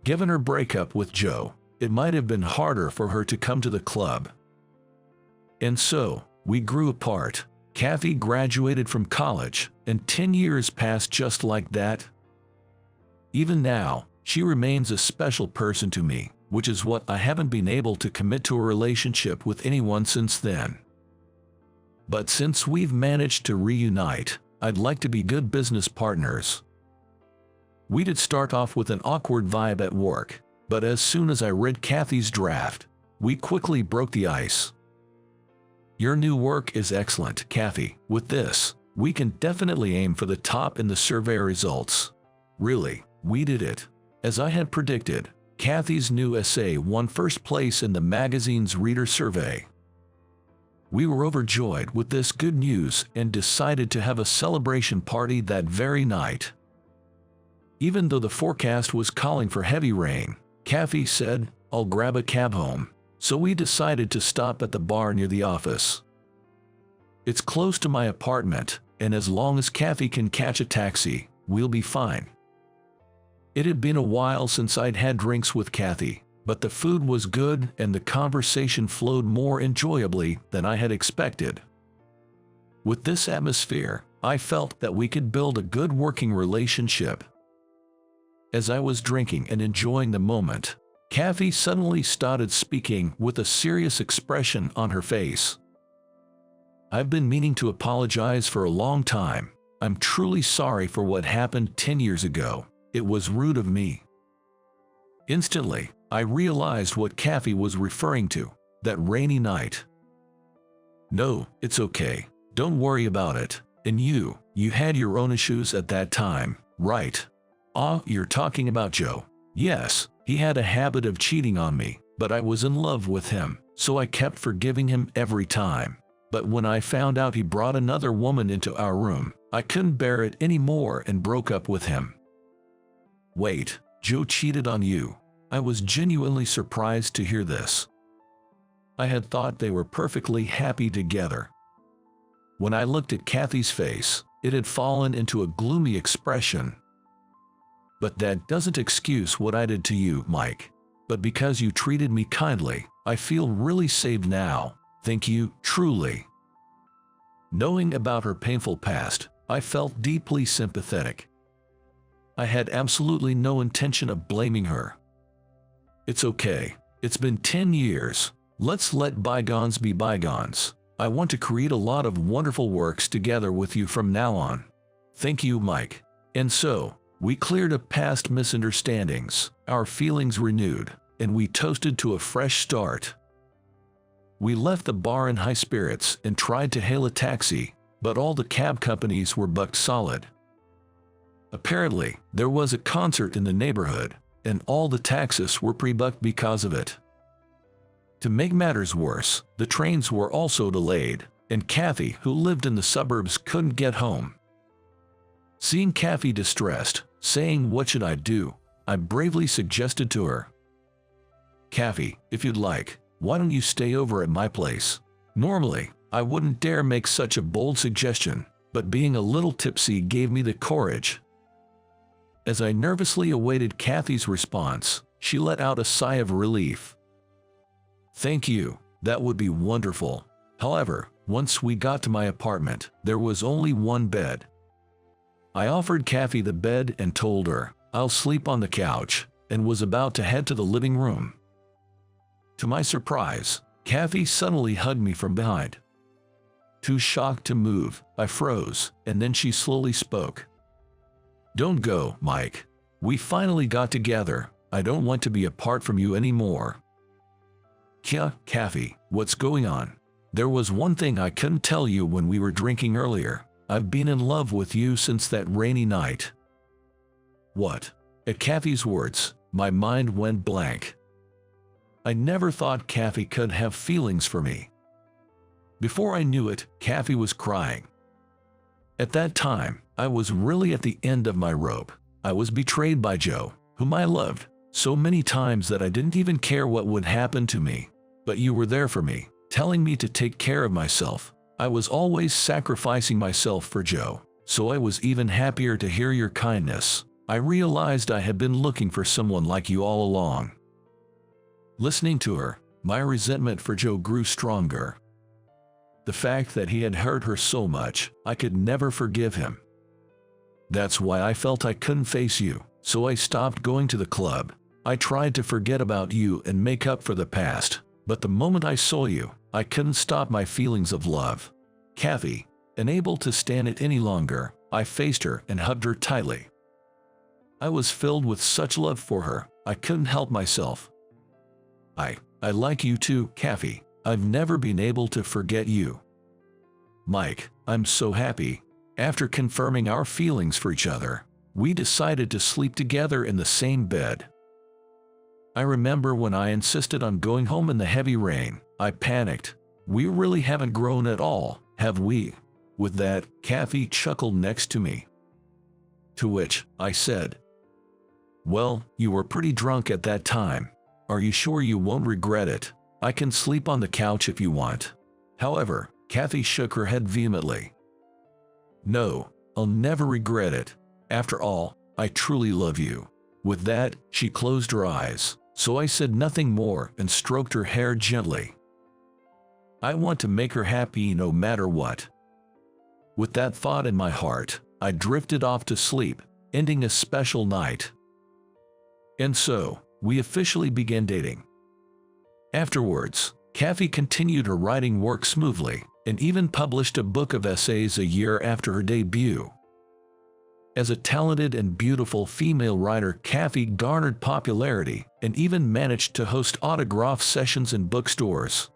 Given her breakup with Joe, it might have been harder for her to come to the club. And so, we grew apart. Kathy graduated from college, and 10 years passed just like that. Even now, she remains a special person to me, which is what I haven't been able to commit to a relationship with anyone since then. But since we've managed to reunite, I'd like to be good business partners. We did start off with an awkward vibe at work, but as soon as I read Kathy's draft, we quickly broke the ice. "Your new work is excellent, Kathy. With this, we can definitely aim for the top in the survey results." Really, we did it. As I had predicted, Kathy's new essay won first place in the magazine's reader survey. We were overjoyed with this good news and decided to have a celebration party that very night. Even though the forecast was calling for heavy rain, Kathy said, "I'll grab a cab home," so we decided to stop at the bar near the office. It's close to my apartment, and as long as Kathy can catch a taxi, we'll be fine. It had been a while since I'd had drinks with Kathy, but the food was good and the conversation flowed more enjoyably than I had expected. With this atmosphere, I felt that we could build a good working relationship. As I was drinking and enjoying the moment, Kathy suddenly started speaking with a serious expression on her face. "I've been meaning to apologize for a long time. I'm truly sorry for what happened 10 years ago. It was rude of me." Instantly, I realized what Kathy was referring to, that rainy night. "No, it's okay. Don't worry about it. And you had your own issues at that time, right?" "Ah, you're talking about Joe." "Yes, he had a habit of cheating on me, but I was in love with him, so I kept forgiving him every time. But when I found out he brought another woman into our room, I couldn't bear it anymore and broke up with him." "Wait, Joe cheated on you?" I was genuinely surprised to hear this. I had thought they were perfectly happy together. When I looked at Kathy's face, it had fallen into a gloomy expression. "But that doesn't excuse what I did to you, Mike. But because you treated me kindly, I feel really saved now. Thank you, truly." Knowing about her painful past, I felt deeply sympathetic. I had absolutely no intention of blaming her. "It's okay. It's been 10 years. Let's let bygones be bygones. I want to create a lot of wonderful works together with you from now on. Thank you, Mike." And so, we cleared up past misunderstandings, our feelings renewed, and we toasted to a fresh start. We left the bar in high spirits and tried to hail a taxi, but all the cab companies were booked solid. Apparently, there was a concert in the neighborhood, and all the taxis were pre-booked because of it. To make matters worse, the trains were also delayed, and Kathy, who lived in the suburbs, couldn't get home. Seeing Kathy distressed, saying, "What should I do?" I bravely suggested to her, "Kathy, if you'd like, why don't you stay over at my place?" Normally, I wouldn't dare make such a bold suggestion, but being a little tipsy gave me the courage. As I nervously awaited Kathy's response, she let out a sigh of relief. "Thank you, that would be wonderful." However, once we got to my apartment, there was only one bed. I offered Kathy the bed and told her, "I'll sleep on the couch," and was about to head to the living room. To my surprise, Kathy suddenly hugged me from behind. Too shocked to move, I froze, and then she slowly spoke. "Don't go, Mike. We finally got together. I don't want to be apart from you anymore." "Kya, Kathy, what's going on?" "There was one thing I couldn't tell you when we were drinking earlier. I've been in love with you since that rainy night." "What?" At Kathy's words, my mind went blank. I never thought Kathy could have feelings for me. Before I knew it, Kathy was crying. At that time, I was really at the end of my rope. I was betrayed by Joe, whom I loved, so many times that I didn't even care what would happen to me. But you were there for me, telling me to take care of myself. I was always sacrificing myself for Joe, so I was even happier to hear your kindness. I realized I had been looking for someone like you all along." Listening to her, my resentment for Joe grew stronger. The fact that he had hurt her so much, I could never forgive him. That's why I felt I couldn't face you, so I stopped going to the club. I tried to forget about you and make up for the past, but the moment I saw you, I couldn't stop my feelings of love. Kathy, unable to stand it any longer, I faced her and hugged her tightly. I was filled with such love for her, I couldn't help myself. I like you too, Kathy. I've never been able to forget you. Mike, I'm so happy. After confirming our feelings for each other, we decided to sleep together in the same bed. I remember when I insisted on going home in the heavy rain, I panicked. We really haven't grown at all, have we? With that, Kathy chuckled next to me. To which I said, "Well, you were pretty drunk at that time. Are you sure you won't regret it? I can sleep on the couch if you want." However, Kathy shook her head vehemently. "No, I'll never regret it. After all, I truly love you." With that, she closed her eyes, so I said nothing more and stroked her hair gently. I want to make her happy no matter what. With that thought in my heart, I drifted off to sleep, ending a special night. And so, we officially began dating. Afterwards, Kathy continued her writing work smoothly, and even published a book of essays a year after her debut. As a talented and beautiful female writer, Kathy garnered popularity and even managed to host autograph sessions in bookstores.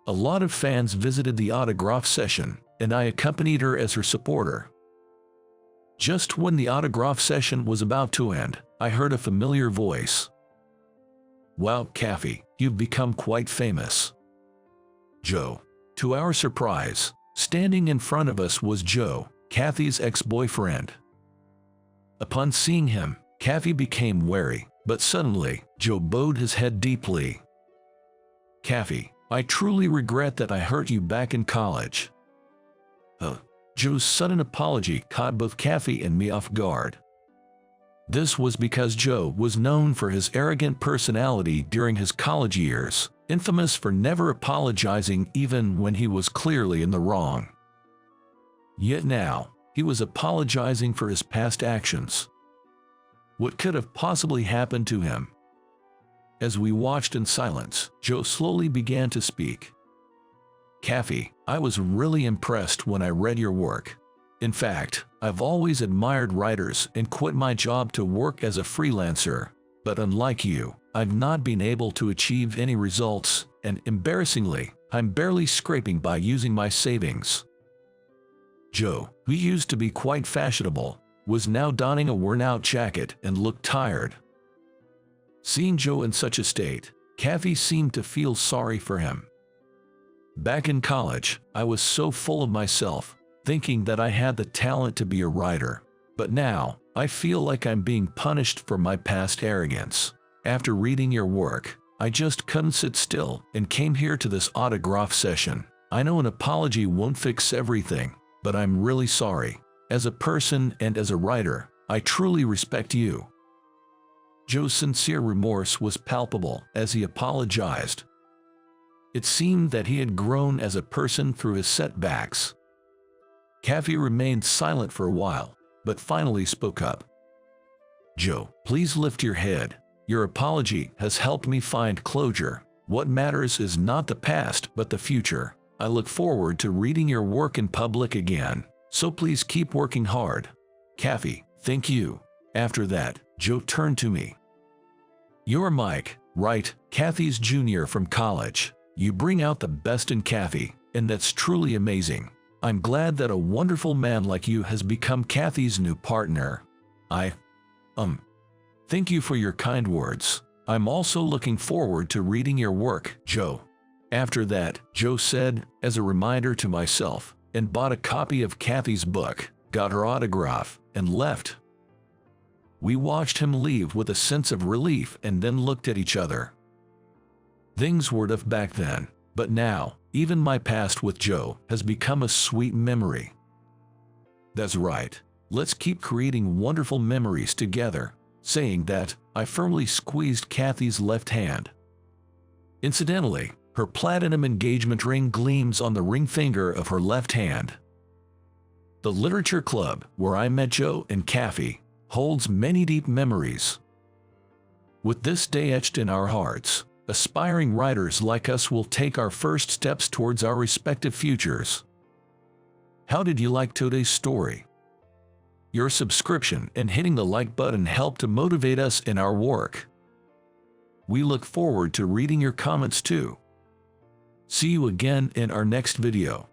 A lot of fans visited the autograph session, and I accompanied her as her supporter. Just when the autograph session was about to end, I heard a familiar voice. "Wow, Kathy, you've become quite famous." Joe. To our surprise, standing in front of us was Joe, Kathy's ex-boyfriend. Upon seeing him, Kathy became wary, but suddenly, Joe bowed his head deeply. "Kathy, I truly regret that I hurt you back in college." Joe's sudden apology caught both Kathy and me off guard. This was because Joe was known for his arrogant personality during his college years, infamous for never apologizing even when he was clearly in the wrong. Yet now, he was apologizing for his past actions. What could have possibly happened to him? As we watched in silence, Joe slowly began to speak. "Kathy, I was really impressed when I read your work. In fact, I've always admired writers and quit my job to work as a freelancer, but unlike you, I've not been able to achieve any results, and embarrassingly, I'm barely scraping by using my savings." Joe, who used to be quite fashionable, was now donning a worn-out jacket and looked tired. Seeing Joe in such a state, Kathy seemed to feel sorry for him. Back in college, I was so full of myself, thinking that I had the talent to be a writer, but now, I feel like I'm being punished for my past arrogance. After reading your work, I just couldn't sit still and came here to this autograph session. I know an apology won't fix everything, but I'm really sorry. As a person and as a writer, I truly respect you." Joe's sincere remorse was palpable as he apologized. It seemed that he had grown as a person through his setbacks. Kathy remained silent for a while, but finally spoke up. "Joe, please lift your head. Your apology has helped me find closure. What matters is not the past but the future. I look forward to reading your work in public again, so please keep working hard." "Kathy, thank you." After that, Joe turned to me. "You're Mike, right? Kathy's junior from college. You bring out the best in Kathy, and that's truly amazing. I'm glad that a wonderful man like you has become Kathy's new partner. Thank you for your kind words. I'm also looking forward to reading your work, Joe." After that, Joe said, as a reminder to myself, and bought a copy of Kathy's book, got her autograph, and left. We watched him leave with a sense of relief and then looked at each other. Things were tough back then, but now, even my past with Joe has become a sweet memory. That's right. Let's keep creating wonderful memories together. Saying that, I firmly squeezed Kathy's left hand. Incidentally, her platinum engagement ring gleams on the ring finger of her left hand. The Literature Club, where I met Joe and Kathy, holds many deep memories. With this day etched in our hearts, aspiring writers like us will take our first steps towards our respective futures. How did you like today's story? Your subscription and hitting the like button help to motivate us in our work. We look forward to reading your comments too. See you again in our next video.